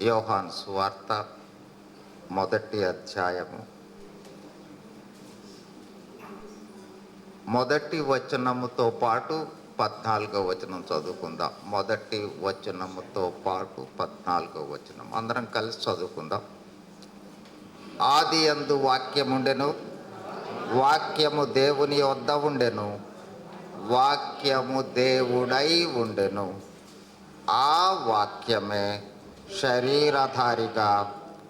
యోహాను సువార్త మొదటి అధ్యాయము మొదటి వచనముతో పాటు 14వ వచనం చదువుకుందాం. మొదటి వచనముతో పాటు 14వ వచనం అందరం కలిసి చదువుకుందాం. ఆది యందు వాక్యముండెను, వాక్యము దేవుని వద్ద ఉండెను, వాక్యము దేవుడై ఉండెను. ఆ వాక్యమే శరీరధారిగా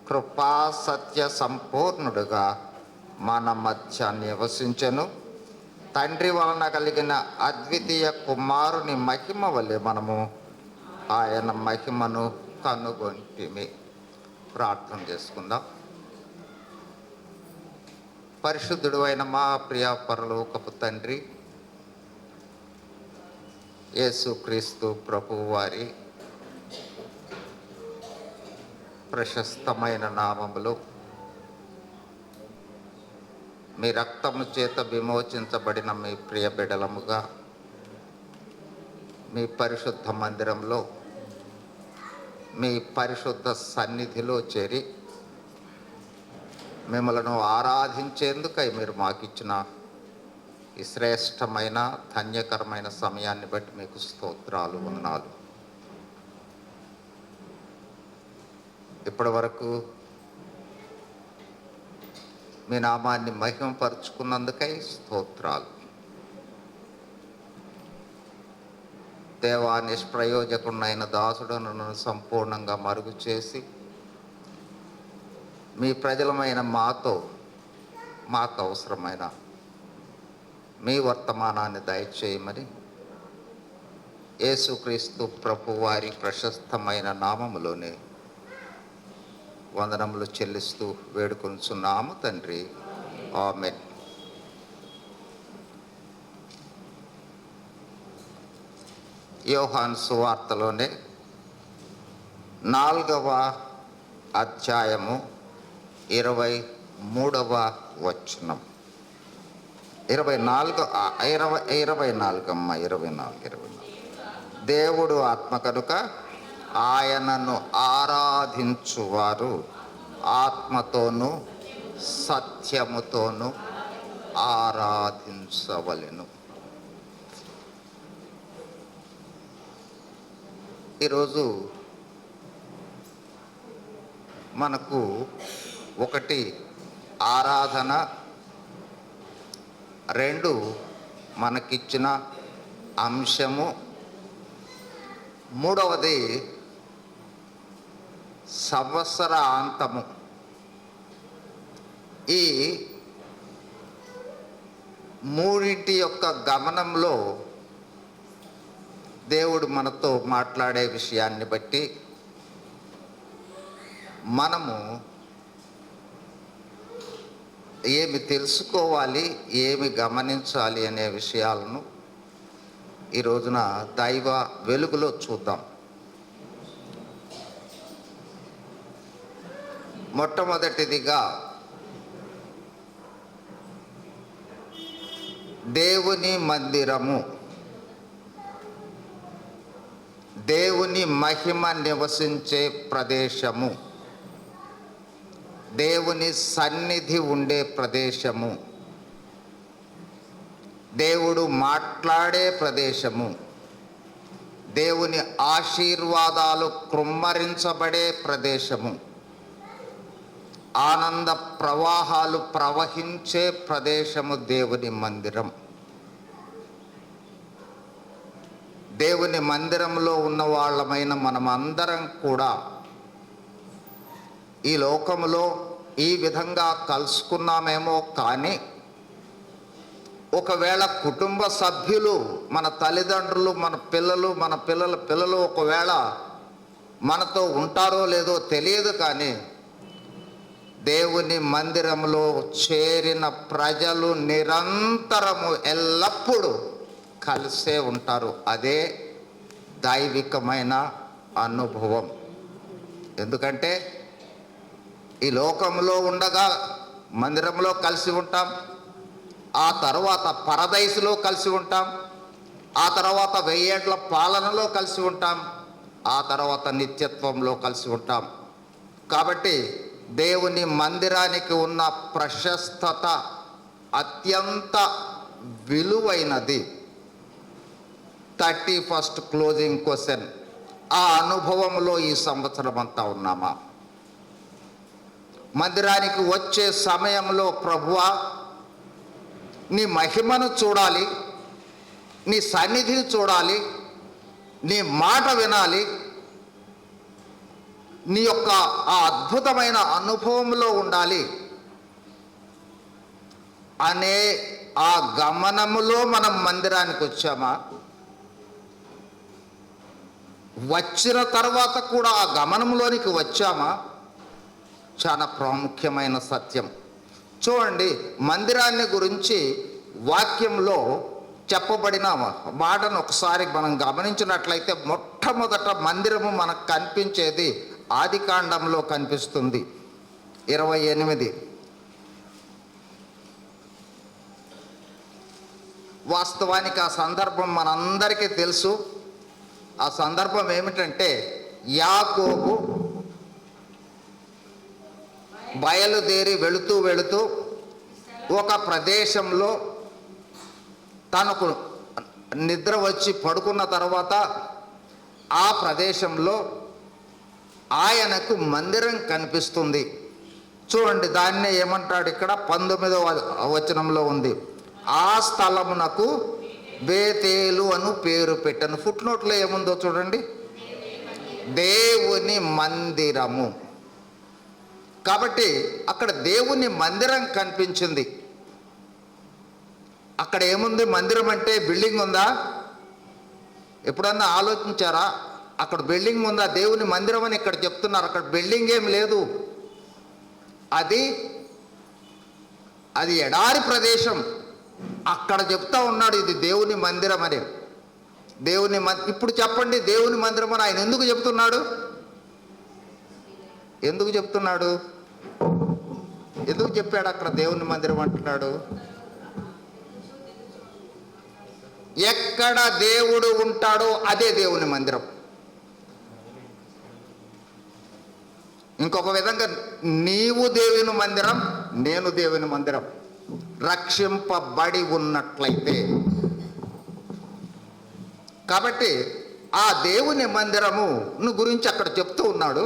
కృపా సత్య సంపూర్ణుడుగా మన మధ్య నివసించెను. తండ్రి వలన కలిగిన అద్వితీయ కుమారుని మహిమ వలె మనము ఆయన మహిమను కనుగొంటిమి. ప్రార్థన చేసుకుందాం. పరిశుద్ధుడు అయిన మా ప్రియ పరలోకపు తండ్రి, యేసుక్రీస్తు ప్రభువు వారి ప్రశస్తమైన నామములో మీ రక్తము చేత విమోచించబడిన మీ ప్రియ బిడలముగా మీ పరిశుద్ధ మందిరంలో మీ పరిశుద్ధ సన్నిధిలో చేరి మిమ్మలను ఆరాధించేందుకై మీరు మాకిచ్చిన ఈ శ్రేష్టమైన ధన్యకరమైన సమయాన్ని బట్టి మీకు స్తోత్రాలు, వందనాలు. ఇప్పటి వరకు మీ నామాన్ని మహిమపరుచుకున్నందుకై స్తోత్రాలు. దేవా, నిష్ప్రయోజకుడైన దాసుడను నన్ను సంపూర్ణంగా మరుగు చేసి మీ ప్రజలమైన మాకు అవసరమైన మీ వర్తమానాన్ని దయచేయమని యేసుక్రీస్తు ప్రభు వారి ప్రశస్తమైన నామములోనే వందనములు చెల్లిస్తూ వేడుకొనుచున్నాము తండ్రి, ఆమేన్. యోహాను సువార్తలోనే 4వ అధ్యాయము 23వ వచనం. 24 దేవుడు ఆత్మ కనుక ఆయనను ఆరాధించువారు ఆత్మతోనూ సత్యముతోనూ ఆరాధించవలెను. ఈరోజు మనకు ఒకటి ఆరాధన, 2 మనకిచ్చిన అంశము, 3వది సంవత్సరాంతము. ఈ మూడింటి యొక్క గమనంలో దేవుడు మనతో మాట్లాడే విషయాన్ని బట్టి మనము ఏమి తెలుసుకోవాలి, ఏమి గమనించాలి అనే విషయాలను ఈ రోజున దైవ వెలుగులో చూద్దాం. మొట్టమొదటిదిగా దేవుని మందిరము, దేవుని మహిమ నివసించే ప్రదేశము, దేవుని సన్నిధి ఉండే ప్రదేశము, దేవుడు మాట్లాడే ప్రదేశము, దేవుని ఆశీర్వాదాలు కృమ్మరించబడే ప్రదేశము, ఆనంద ప్రవాహాలు ప్రవహించే ప్రదేశము దేవుని మందిరం. దేవుని మందిరంలో ఉన్న వాళ్ళమైన మనమందరం కూడా ఈ లోకములో ఈ విధంగా కలుసుకున్నామేమో, కానీ ఒకవేళ కుటుంబ సభ్యులు, మన తల్లిదండ్రులు, మన పిల్లల పిల్లలు ఒకవేళ మనతో ఉంటారో లేదో తెలియదు, కానీ దేవుని మందిరంలో చేరిన ప్రజలు నిరంతరము ఎల్లప్పుడూ కలిసే ఉంటారు. అదే దైవికమైన అనుభవం. ఎందుకంటే ఈ లోకంలో ఉండగా మందిరంలో కలిసి ఉంటాం, ఆ తర్వాత పరదైసులో కలిసి ఉంటాం, ఆ తర్వాత 1000 ఏళ్ల పాలనలో కలిసి ఉంటాం, ఆ తర్వాత నిత్యత్వంలో కలిసి ఉంటాం. కాబట్టి దేవుని మందిరానికి ఉన్న ప్రశస్తత అత్యంత విలువైనది. 31st క్లోజింగ్ క్వశ్చన్, ఆ అనుభవంలో ఈ సంవత్సరం అంతా ఉన్నామా? మందిరానికి వచ్చే సమయంలో ప్రభువా నీ మహిమను చూడాలి, నీ సన్నిధిని చూడాలి, నీ మాట వినాలి, నీ యొక్క ఆ అద్భుతమైన అనుభవంలో ఉండాలి అనే ఆ గమనములో మనం మందిరానికి వచ్చామా? వచ్చిన తర్వాత కూడా ఆ గమనంలోనికి వచ్చామా? చాలా ప్రాముఖ్యమైన సత్యం. చూడండి, మందిరాన్ని గురించి వాక్యంలో చెప్పబడిన మాటను ఒకసారి మనం గమనించినట్లయితే మొట్టమొదట మందిరము మనకు కనిపించేది ఆదికాండంలో కనిపిస్తుంది. 28. వాస్తవానికి ఆ సందర్భం మనందరికీ తెలుసు. ఆ సందర్భం ఏమిటంటే, యాకోబు బయలుదేరి వెళుతూ వెళుతూ ఒక ప్రదేశంలో తనకు నిద్ర వచ్చి పడుకున్న తర్వాత ఆ ప్రదేశంలో ఆయనకు మందిరం కనిపిస్తుంది. చూడండి, దాన్నే ఏమంటాడు ఇక్కడ 19వ వచనంలో ఉంది, ఆ స్థలమునకు బేతేలు అను పేరు పెట్టను. ఫుట్ నోట్లో ఏముందో చూడండి, దేవుని మందిరము. కాబట్టి అక్కడ దేవుని మందిరం కనిపించింది. అక్కడ ఏముంది? మందిరం అంటే బిల్డింగ్ ఉందా? ఎప్పుడన్నా ఆలోచించారా? అక్కడ బిల్డింగ్ ఉందా? దేవుని మందిరం అని ఇక్కడ చెప్తున్నారు. అక్కడ బిల్డింగ్ ఏం లేదు. అది ఎడారి ప్రదేశం. అక్కడ చెప్తా ఉన్నాడు ఇది దేవుని మందిరం అని. ఇప్పుడు చెప్పండి, దేవుని మందిరం అని ఆయన ఎందుకు చెప్తున్నాడు? ఎందుకు చెప్తున్నాడు? ఎందుకు చెప్పాడు అక్కడ దేవుని మందిరం అంటున్నాడు? ఎక్కడ దేవుడు ఉంటాడో అదే దేవుని మందిరం. ఇంకొక విధంగా, నీవు దేవుని మందిరం, నేను దేవుని మందిరం, రక్షింపబడి ఉన్నట్లయితే. కాబట్టి ఆ దేవుని మందిరము గురించి అక్కడ చెప్తూ ఉన్నాడు.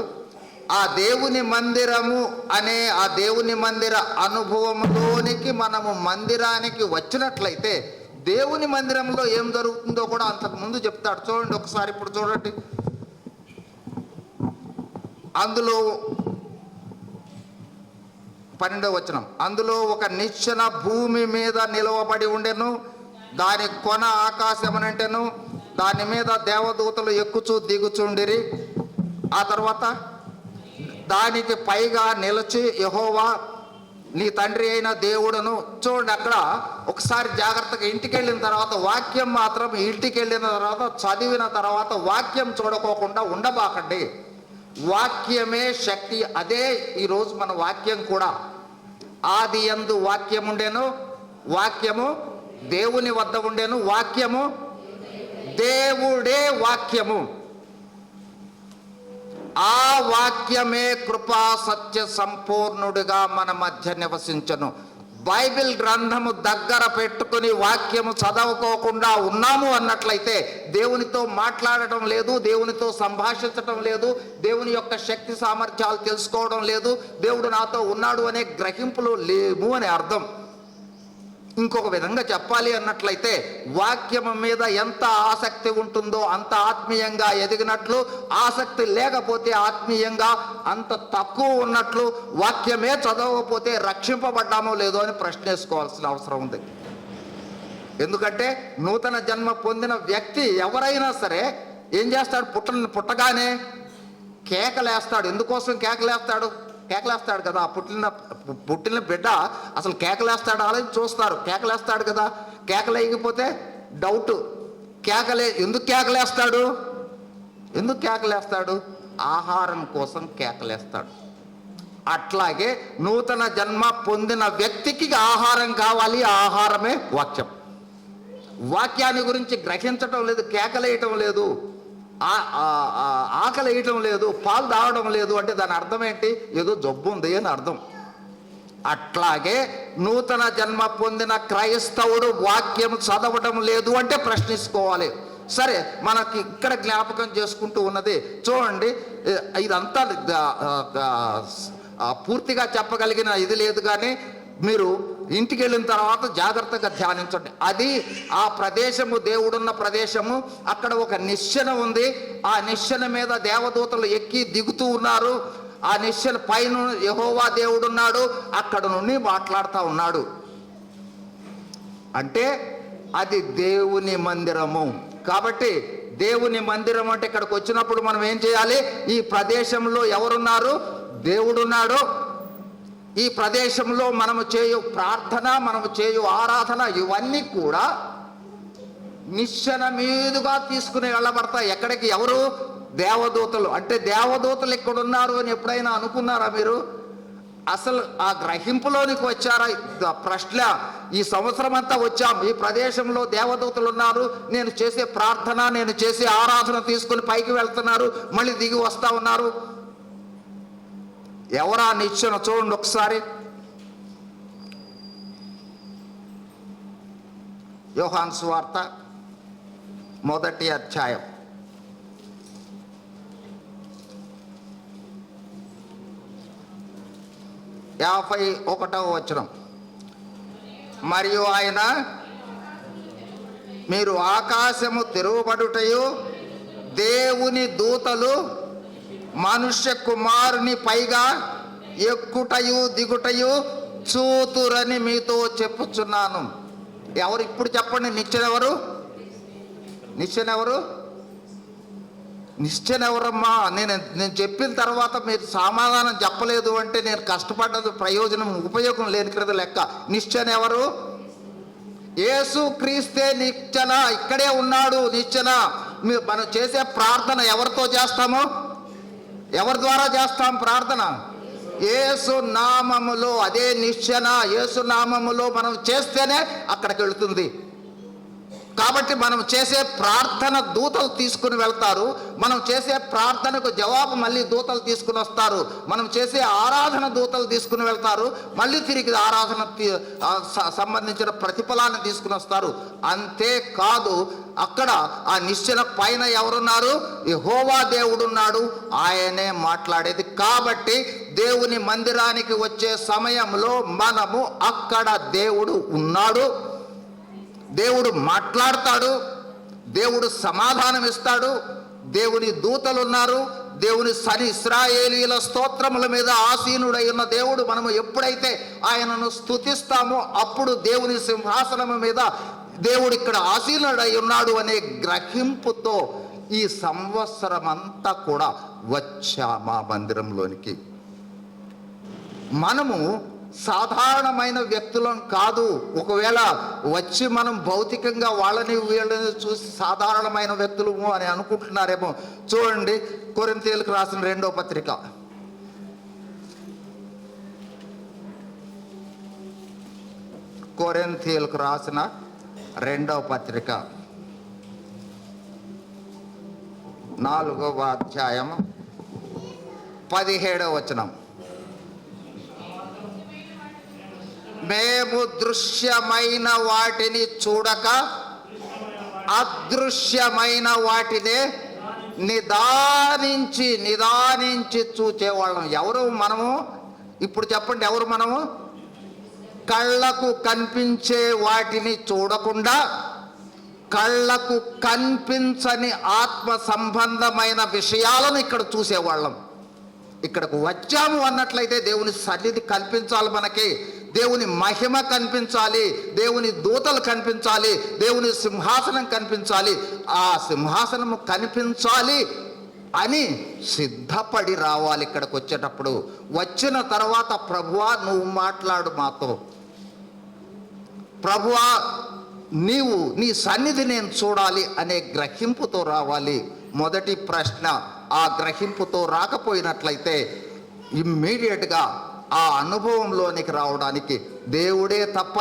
ఆ దేవుని మందిరము అనే ఆ దేవుని మందిర అనుభవంలోనికి మనము మందిరానికి వచ్చినట్లయితే దేవుని మందిరంలో ఏం జరుగుతుందో కూడా అంతకుముందు చెప్తాడు. చూడండి ఒకసారి, ఇప్పుడు చూడండి. అందులో 12వ వచనం, అందులో ఒక నిశ్చల భూమి మీద నిలవబడి ఉండెను, దాని కొన ఆకాశమనంటెను, దాని మీద దేవదూతలు ఎక్కుచూ దిగుచుండిరి. ఆ తర్వాత దానికి పైగా నిలిచి యెహోవా నీ తండ్రి అయిన దేవుడును. చూడండి, అక్కడ ఒకసారి జాగ్రత్తగా ఇంటికి వెళ్ళిన తర్వాత వాక్యం మాత్రం, ఇంటికి వెళ్ళిన తర్వాత చదివిన తర్వాత వాక్యం చూడకోకుండా ఉండబాకండి. వాక్యమే శక్తి. అదే ఈరోజు మన వాక్యం కూడా. ఆది యందు వాక్యం ఉండెను, వాక్యము దేవుని వద్ద ఉండెను, వాక్యము దేవుడే వాక్యము. ఆ వాక్యమే కృపా సత్య సంపూర్ణుడిగా మన మధ్య నివసించను. బైబిల్ గ్రంథము దగ్గర పెట్టుకుని వాక్యము చదవుకోకుండా ఉన్నాము అన్నట్లయితే దేవునితో మాట్లాడటం లేదు, దేవునితో సంభాషించటం లేదు, దేవుని యొక్క శక్తి సామర్థ్యాలు తెలుసుకోవడం లేదు, దేవుడు నాతో ఉన్నాడు అనే గ్రహింపులు లేవు అని అర్థం. ఇంకొక విధంగా చెప్పాలి అన్నట్లయితే, వాక్యం మీద ఎంత ఆసక్తి ఉంటుందో అంత ఆత్మీయంగా ఎదిగినట్లు, ఆసక్తి లేకపోతే ఆత్మీయంగా అంత తక్కువ ఉన్నట్లు, వాక్యమే చదవకపోతే రక్షింపబడ్డామో లేదో అని ప్రశ్నేసుకోవాల్సిన అవసరం ఉంది. ఎందుకంటే నూతన జన్మ పొందిన వ్యక్తి ఎవరైనా సరే ఏం చేస్తాడు? పుట్టగానే కేకలేస్తాడు. ఎందుకోసం కేకలేస్తాడు? కేకలేస్తాడు కదా. పుట్టిన బిడ్డ అసలు కేకలేస్తాడు అని చూస్తారు. కేకలేస్తాడు కదా. కేకలేయకపోతే డౌట్. ఎందుకు కేకలేస్తాడు? ఆహారం కోసం కేకలేస్తాడు. అట్లాగే నూతన జన్మ పొందిన వ్యక్తికి ఆహారం కావాలి. ఆహారమే వాక్యం. వాక్యాన్ని గురించి గ్రహించటం లేదు, కేకలేయటం లేదు. ఆకలి వేయటం లేదు, పాలు తాగడం లేదు అంటే దాని అర్థం ఏంటి? ఏదో జబ్బు ఉంది అని అర్థం. అట్లాగే నూతన జన్మ పొందిన క్రైస్తవుడు వాక్యం చదవడం లేదు అంటే ప్రశ్నించుకోవాలి. సరే, మనకి ఇక్కడ జ్ఞాపకం చేసుకుంటూ ఉన్నది చూడండి. ఇదంతా పూర్తిగా చెప్పగలిగిన ఇది లేదు, కానీ మీరు ఇంటికి వెళ్ళిన తర్వాత జాగ్రత్తగా ధ్యానించండి. అది ఆ ప్రదేశము, దేవుడున్న ప్రదేశము. అక్కడ ఒక నిచ్చెన ఉంది. ఆ నిచ్చెన మీద దేవదూతలు ఎక్కి దిగుతూ ఉన్నారు. ఆ నిచ్చెన పైన యెహోవా దేవుడున్నాడు. అక్కడ నుండి మాట్లాడుతూ ఉన్నాడు. అంటే అది దేవుని మందిరము. కాబట్టి దేవుని మందిరం అంటే ఇక్కడికి వచ్చినప్పుడు మనం ఏం చేయాలి? ఈ ప్రదేశంలో ఎవరున్నారు? దేవుడున్నాడు. ఈ ప్రదేశంలో మనము చేయు ప్రార్థన, మనము చేయు ఆరాధన, ఇవన్నీ కూడా నిచ్చెన మీదుగా తీసుకుని వెళ్ళబడతాయి. ఎక్కడికి? ఎవరు? దేవదూతలు. అంటే దేవదూతలు ఇక్కడ ఉన్నారు అని ఎప్పుడైనా అనుకున్నారా మీరు? అసలు ఆ గ్రహింపులోనికి వచ్చారా? ప్రశ్న. ఈ సంవత్సరం అంతా వచ్చాం, ఈ ప్రదేశంలో దేవదూతలు ఉన్నారు, నేను చేసే ప్రార్థన, నేను చేసే ఆరాధన తీసుకుని పైకి వెళ్తున్నారు, మళ్ళీ దిగి వస్తా ఉన్నారు. ఎవరా నిచ్చెన? చూడండి ఒకసారి. యోహాను సువార్త 1వ అధ్యాయం 51వ వచనం. మరియు ఆయన, మీరు ఆకాశము తెరువబడుటయు దేవుని దూతలు మనుష్య కుమారుని పైగా ఎక్కుటయు దిగుటయు చూతురని మీతో చెప్పుచున్నాను. ఎవరు? ఇప్పుడు చెప్పండి. నిచ్చెన ఎవరు? నిచ్చెన ఎవరు? నిచ్చెన ఎవరమ్మా? నేను చెప్పిన తర్వాత మీరు సమాధానం చెప్పలేదు అంటే నేను కష్టపడ్డది ప్రయోజనం, ఉపయోగం లేని క్రింద లెక్క. నిచ్చెన ఎవరు? యేసు క్రీస్తే నిచ్చెన. ఇక్కడే ఉన్నాడు నిచ్చెన. మనం చేసే ప్రార్థన ఎవరితో చేస్తామో, ఎవరి ద్వారా చేస్తాం ప్రార్థన? యేసు నామములో. అదే నిచ్చెన. యేసు నామములో మనం చేస్తేనే అక్కడికి వెళుతుంది. కాబట్టి మనం చేసే ప్రార్థన దూతలు తీసుకుని వెళ్తారు. మనం చేసే ప్రార్థనకు జవాబు మళ్ళీ దూతలు తీసుకుని వస్తారు. మనం చేసే ఆరాధన దూతలు తీసుకుని వెళ్తారు. మళ్ళీ తిరిగి ఆరాధన సంబంధించిన ప్రతిఫలాన్ని తీసుకుని వస్తారు. అంతేకాదు, అక్కడ ఆ నిచ్చెన పైన ఎవరున్నారు? యెహోవా దేవుడున్నాడు. ఆయనే మాట్లాడేది. కాబట్టి దేవుని మందిరానికి వచ్చే సమయంలో మనము అక్కడ దేవుడు ఉన్నాడు, దేవుడు మాట్లాడతాడు, దేవుడు సమాధానం ఇస్తాడు, దేవుని దూతలు ఉన్నారు, దేవుని ఇశ్రాయేలీయుల స్తోత్రముల మీద ఆసీనుడై ఉన్న దేవుడు. మనము ఎప్పుడైతే ఆయనను స్తుతిస్తామో అప్పుడు దేవుని సింహాసనము మీద దేవుడు ఇక్కడ ఆసీనుడై ఉన్నాడు అనే గ్రహింపుతో ఈ సంవత్సరం అంతా కూడా వచ్చామా మందిరంలోనికి. మనము సాధారణమైన వ్యక్తులం కాదు. ఒకవేళ వచ్చి మనం భౌతికంగా వాళ్ళని వీళ్ళని చూసి సాధారణమైన వ్యక్తులము అని అనుకుంటున్నారేమో. చూడండి, కొరింథీయులకు రాసిన 2వ పత్రిక. కొరింథీయులకు రాసిన 2వ పత్రిక 4వ అధ్యాయం 17వ వచనం. మేము దృశ్యమైన వాటిని చూడక అదృశ్యమైన వాటినే నిదానించి చూచేవాళ్ళం. ఎవరు మనము? ఇప్పుడు చెప్పండి, ఎవరు మనము? కళ్ళకు కనిపించే వాటిని చూడకుండా కళ్ళకు కనిపించని ఆత్మ సంబంధమైన విషయాలను ఇక్కడ చూసేవాళ్ళం. ఇక్కడకు వచ్చాము అన్నట్లయితే దేవుని సన్నిధి కనిపించాలి, మనకి దేవుని మహిమ కనిపించాలి, దేవుని దూతలు కనిపించాలి, దేవుని సింహాసనం కనిపించాలి. ఆ సింహాసనము కనిపించాలి అని సిద్ధపడి రావాలి ఇక్కడికి వచ్చేటప్పుడు. వచ్చిన తర్వాత ప్రభువా నువ్వు మాట్లాడు మాతో, ప్రభువా నీవు నీ సన్నిధి నేను చూడాలి అనే గ్రహింపుతో రావాలి. మొదటి ప్రశ్న. ఆ గ్రహింపుతో రాకపోయినట్లయితే ఇమ్మీడియట్గా ఆ అనుభవంలోనికి రావడానికి దేవుడే తప్ప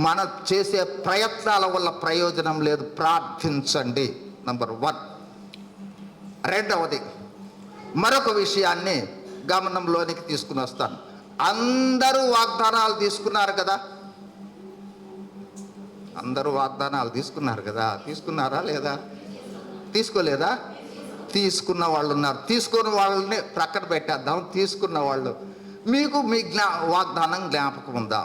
మన చేసే ప్రయత్నాల వల్ల ప్రయోజనం లేదు. ప్రార్థించండి. నంబర్ 1. రెండవది, మరొక విషయాన్ని గమనంలోనికి తీసుకుని వస్తాను. అందరూ వాగ్దానాలు తీసుకున్నారు కదా, అందరూ వాగ్దానాలు తీసుకున్నారు కదా, తీసుకున్నారా లేదా? తీసుకోలేదా? తీసుకున్న వాళ్ళు ఉన్నారు. తీసుకున్న వాళ్ళని ప్రక్కన పెట్టేద్దాం. తీసుకున్న వాళ్ళు, మీకు మీ వాగ్దానం జ్ఞాపకం ఉందా?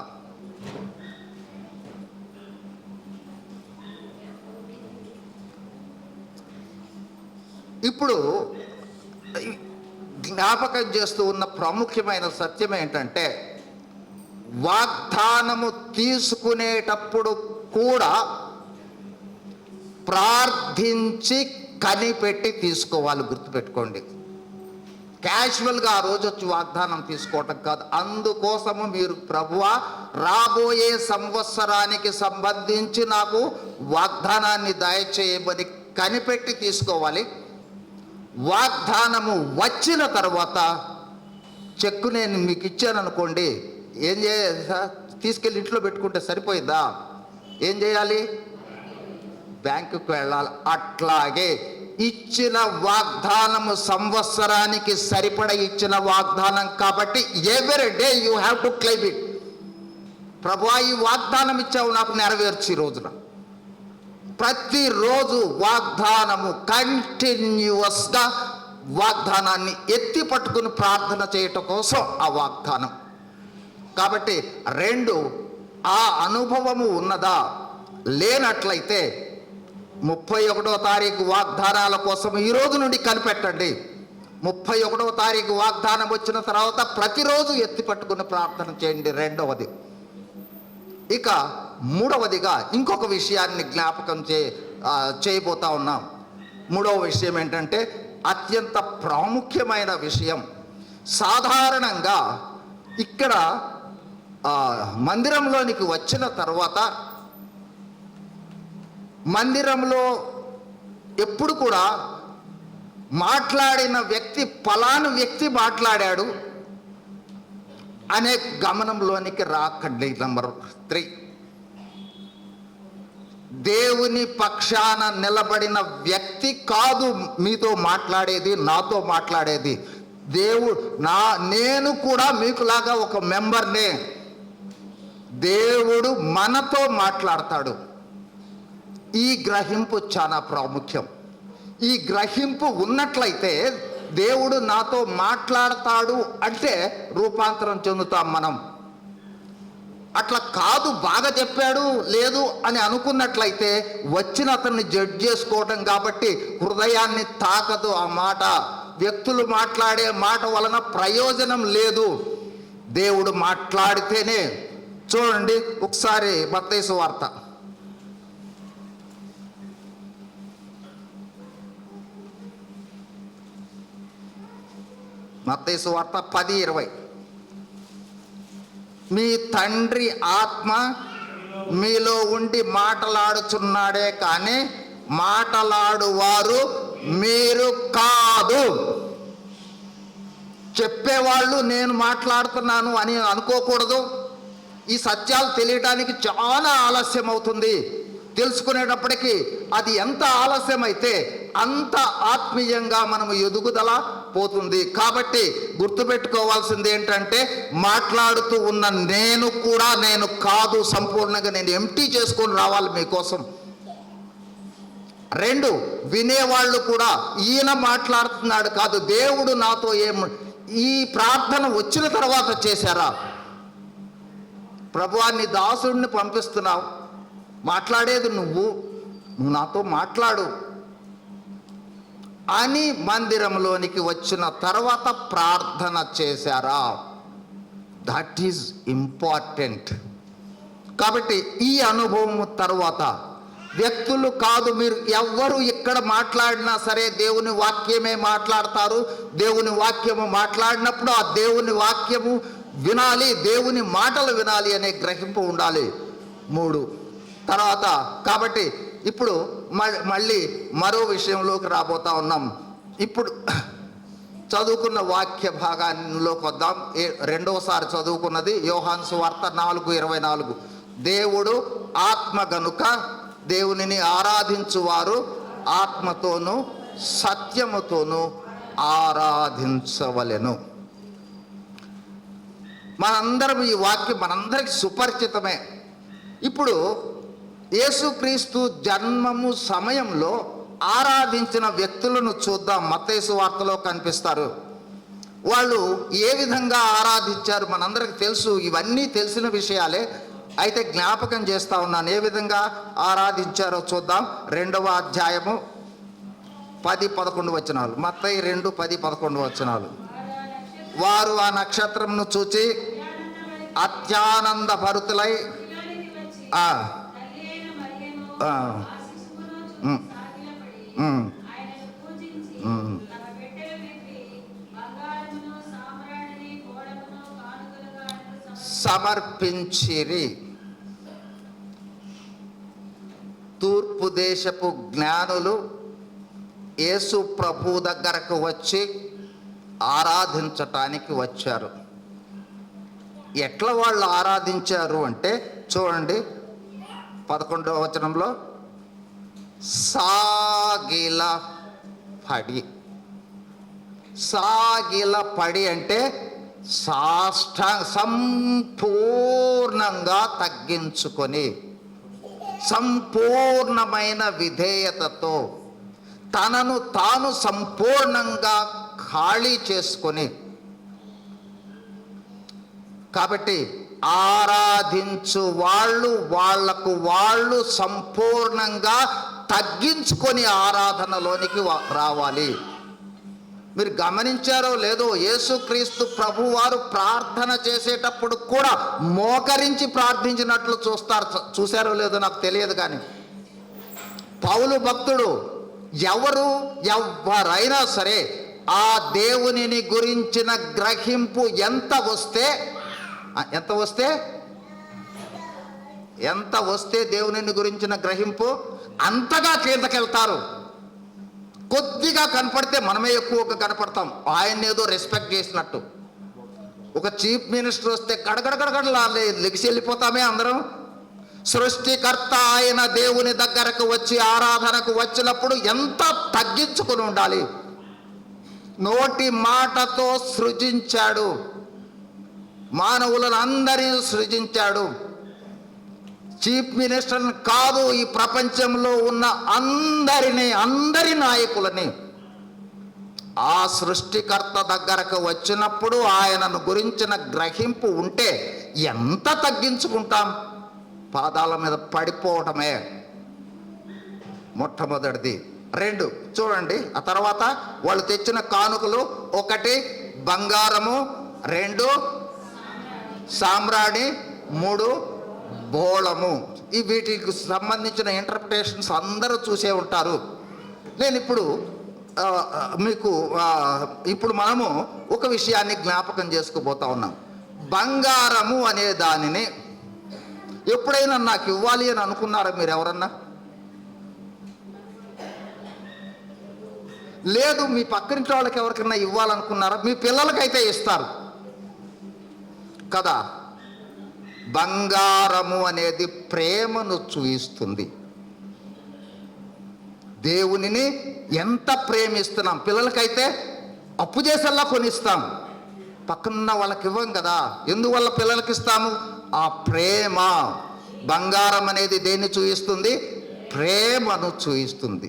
ఇప్పుడు జ్ఞాపకం చేస్తూ ఉన్న ప్రాముఖ్యమైన సత్యం ఏంటంటే, వాగ్దానము తీసుకునేటప్పుడు కూడా ప్రార్థించి కనిపెట్టి తీసుకోవాలి. గుర్తుపెట్టుకోండి. క్యాజువల్గా ఆ రోజు వచ్చి వాగ్దానం తీసుకోవటం కాదు. అందుకోసము మీరు ప్రభువా రాబోయే సంవత్సరానికి సంబంధించి నాకు వాగ్దానాన్ని దయచేయమని కనిపెట్టి తీసుకోవాలి. వాగ్దానము వచ్చిన తర్వాత చెక్కు నేను మీకు ఇచ్చాను అనుకోండి, ఏం చేయాలి? తీసుకెళ్ళి ఇంట్లో పెట్టుకుంటే సరిపోయిందా? ఏం చేయాలి? బ్యాంకుకి వెళ్ళాలి. అట్లాగే ఇచ్చిన వాగ్దానము సంవత్సరానికి సరిపడ ఇచ్చిన వాగ్దానం కాబట్టి every day you have to claim it. ప్రభువా ఈ వాగ్దానం ఇచ్చావు, నాకు నెరవేర్చి ఈ రోజున. ప్రతిరోజు వాగ్దానము కంటిన్యూస్గా వాగ్దానాన్ని ఎత్తి పట్టుకుని ప్రార్థన చేయటం కోసం ఆ వాగ్దానం. కాబట్టి రెండు, ఆ అనుభవము ఉన్నదా? లేనట్లయితే 31వ తారీఖు వాగ్దానాల కోసం ఈ రోజు నుండి కనిపెట్టండి. 31వ తారీఖు వాగ్దానం వచ్చిన తర్వాత ప్రతిరోజు ఎత్తి పట్టుకుని ప్రార్థన చేయండి. రెండవది. ఇక మూడవదిగా ఇంకొక విషయాన్ని జ్ఞాపకం చేయబోతా ఉన్నాం. మూడవ విషయం ఏంటంటే అత్యంత ప్రాముఖ్యమైన విషయం. సాధారణంగా ఇక్కడ మందిరంలోనికి వచ్చిన తర్వాత మందిరంలో ఎప్పుడు కూడా మాట్లాడిన వ్యక్తి ఫలానా వ్యక్తి మాట్లాడాడు అనే గమనంలోనికి రాకండి. నంబర్ 3, దేవుని పక్షాన నిలబడిన వ్యక్తి కాదు మీతో మాట్లాడేది, నాతో మాట్లాడేది. నేను కూడా మీకులాగా ఒక మెంబర్నే. దేవుడు మనతో మాట్లాడతాడు. ఈ గ్రహింపు చాలా ప్రాముఖ్యం. ఈ గ్రహింపు ఉన్నట్లయితే దేవుడు నాతో మాట్లాడతాడు అంటే రూపాంతరం చెందుతాం మనం. అట్లా కాదు, బాగా చెప్పాడు లేదు అని అనుకున్నట్లయితే వచ్చిన అతన్ని జడ్జ్ చేసుకోవటం కాబట్టి హృదయాన్ని తాకదు ఆ మాట. వ్యక్తులు మాట్లాడే మాట వలన ప్రయోజనం లేదు. దేవుడు మాట్లాడితేనే. చూడండి ఒకసారి మత్తయి సువార్త మత్తయి సువార్త 10:20. మీ తండ్రి ఆత్మ మీలో ఉండి మాటలాడుచున్నాడే కానీ మాటలాడువారు మీరు కాదు. చెప్పేవాళ్ళు నేను మాట్లాడుతున్నాను అని అనుకోకూడదు. ఈ సత్యాలు తెలియటానికి చాలా ఆలస్యం అవుతుంది. తెలుసుకునేటప్పటికీ అది ఎంత ఆలస్యమైతే అంత ఆత్మీయంగా మనం ఎదుగుదల పోతుంది. కాబట్టి గుర్తుపెట్టుకోవాల్సింది ఏంటంటే మాట్లాడుతూ ఉన్న నేను కూడా నేను కాదు. సంపూర్ణంగా నేను ఎంటీ చేసుకొని రావాలి మీకోసం. రెండు, వినేవాళ్ళు కూడా ఈయన మాట్లాడుతున్నాడు కాదు, దేవుడు నాతో ఈ ప్రార్థన వచ్చిన తర్వాత చేశారా? ప్రభువా నీ దాసుడిని పంపిస్తున్నావు, మాట్లాడేది నువ్వు నాతో మాట్లాడు అని మందిరంలోనికి వచ్చిన తర్వాత ప్రార్థన చేశారా? That is important. కాబట్టి ఈ అనుభవం తర్వాత వ్యక్తులు కాదు, మీరు ఎవ్వరు ఇక్కడ మాట్లాడినా సరే దేవుని వాక్యమే మాట్లాడతారు. దేవుని వాక్యము మాట్లాడినప్పుడు ఆ దేవుని వాక్యము వినాలి, దేవుని మాటలు వినాలి అనే గ్రహింపు ఉండాలి. 3 తర్వాత కాబట్టి ఇప్పుడు మళ్ళీ మరో విషయంలోకి రాబోతా ఉన్నాం. ఇప్పుడు చదువుకున్న వాక్య భాగాల్లోకి వద్దాం. రెండవసారి చదువుకున్నది యోహాను సువార్త 4:24. దేవుడు ఆత్మ గనుక దేవునిని ఆరాధించువారు ఆత్మతోనూ సత్యముతోనూ ఆరాధించవలెను. మనందరం ఈ వాక్యం మనందరికి సుపరిచితమే. ఇప్పుడు యేసుక్రీస్తు జన్మము సమయంలో ఆరాధించిన వ్యక్తులను చూద్దాం. మత్తయి సువార్తలో కనిపిస్తారు. వాళ్ళు ఏ విధంగా ఆరాధించారు మనందరికి తెలుసు. ఇవన్నీ తెలిసిన విషయాలే, అయితే జ్ఞాపకం చేస్తా ఉన్నాను. ఏ విధంగా ఆరాధించారో చూద్దాం. 2వ అధ్యాయము 10-11 వచనాలు. మత్తయి 2:10-11 వచనాలు. వారు ఆ నక్షత్రంను చూచి అత్యానంద భరితులై సమర్పించిరి. తూర్పు దేశపు జ్ఞానులు యేసు ప్రభు దగ్గరకు వచ్చి ఆరాధించటానికి వచ్చారు. ఎట్లా వాళ్ళు ఆరాధించారు అంటే చూడండి, 11వ వచనంలో సాగిల పడి. సాగిల పడి అంటే సంపూర్ణంగా తగ్గించుకొని, సంపూర్ణమైన విధేయతతో తనను తాను సంపూర్ణంగా ఖాళీ చేసుకొని. కాబట్టి ఆరాధించు వాళ్లకు వాళ్ళు సంపూర్ణంగా తగ్గించుకొని ఆరాధనలోనికి రావాలి. మీరు గమనించారో లేదో, యేసుక్రీస్తు ప్రభువారు ప్రార్థన చేసేటప్పుడు కూడా మోకరించి ప్రార్థించినట్లు చూశారో లేదో నాకు తెలియదు. కానీ పౌలు భక్తుడు ఎవరైనా సరే ఆ దేవునిని గురించిన గ్రహింపు ఎంత వస్తే దేవునిని గురించిన గ్రహింపు అంతగా కిందకెళ్తారు. కొద్దిగా కనపడితే మనమే ఎక్కువగా కనపడతాం. ఆయన ఏదో రెస్పెక్ట్ చేసినట్టు. ఒక చీఫ్ మినిస్టర్ వస్తే గడగడగడగడలా లెగిసి వెళ్ళిపోతామే అందరం. సృష్టికర్త ఆయన దేవుని దగ్గరకు వచ్చి ఆరాధనకు వచ్చినప్పుడు ఎంత తగ్గించుకుని ఉండాలి. నోటి మాటతో సృజించాడు, మానవులను అందరినీ సృజించాడు. చీఫ్ మినిస్టర్ని కాదు, ఈ ప్రపంచంలో ఉన్న అందరి నాయకులని. ఆ సృష్టికర్త దగ్గరకు వచ్చినప్పుడు ఆయనను గురించిన గ్రహింపు ఉంటే ఎంత తగ్గించుకుంటాం. పాదాల మీద పడిపోవటమే మొట్టమొదటిది. 2 చూడండి, ఆ తర్వాత వాళ్ళు తెచ్చిన కానుకలు: 1 బంగారము, 2 సామ్రాణి, 3 బోళము. ఈ వీటికి సంబంధించిన ఇంటర్ప్రిటేషన్స్ అందరూ చూసే ఉంటారు. నేను ఇప్పుడు మనము ఒక విషయాన్ని జ్ఞాపకం చేసుకోబోతా ఉన్నాం. బంగారము అనే దానిని ఎప్పుడైనా నాకు ఇవ్వాలి అని అనుకున్నారా మీరు ఎవరన్నా? లేదు. మీ పక్కనింటి వాళ్ళకి ఎవరికైనా ఇవ్వాలనుకున్నారా? మీ పిల్లలకైతే ఇస్తారు కదా. బంగారము అనేది ప్రేమను చూయిస్తుంది. దేవునిని ఎంత ప్రేమిస్తున్నాం. పిల్లలకైతే అప్పు చేసేలా కొనిస్తాం, పక్కనున్న వాళ్ళకి ఇవ్వం కదా. ఎందువల్ల పిల్లలకి ఇస్తాము? ఆ ప్రేమ. బంగారం అనేది దేన్ని చూయిస్తుంది? ప్రేమను చూయిస్తుంది.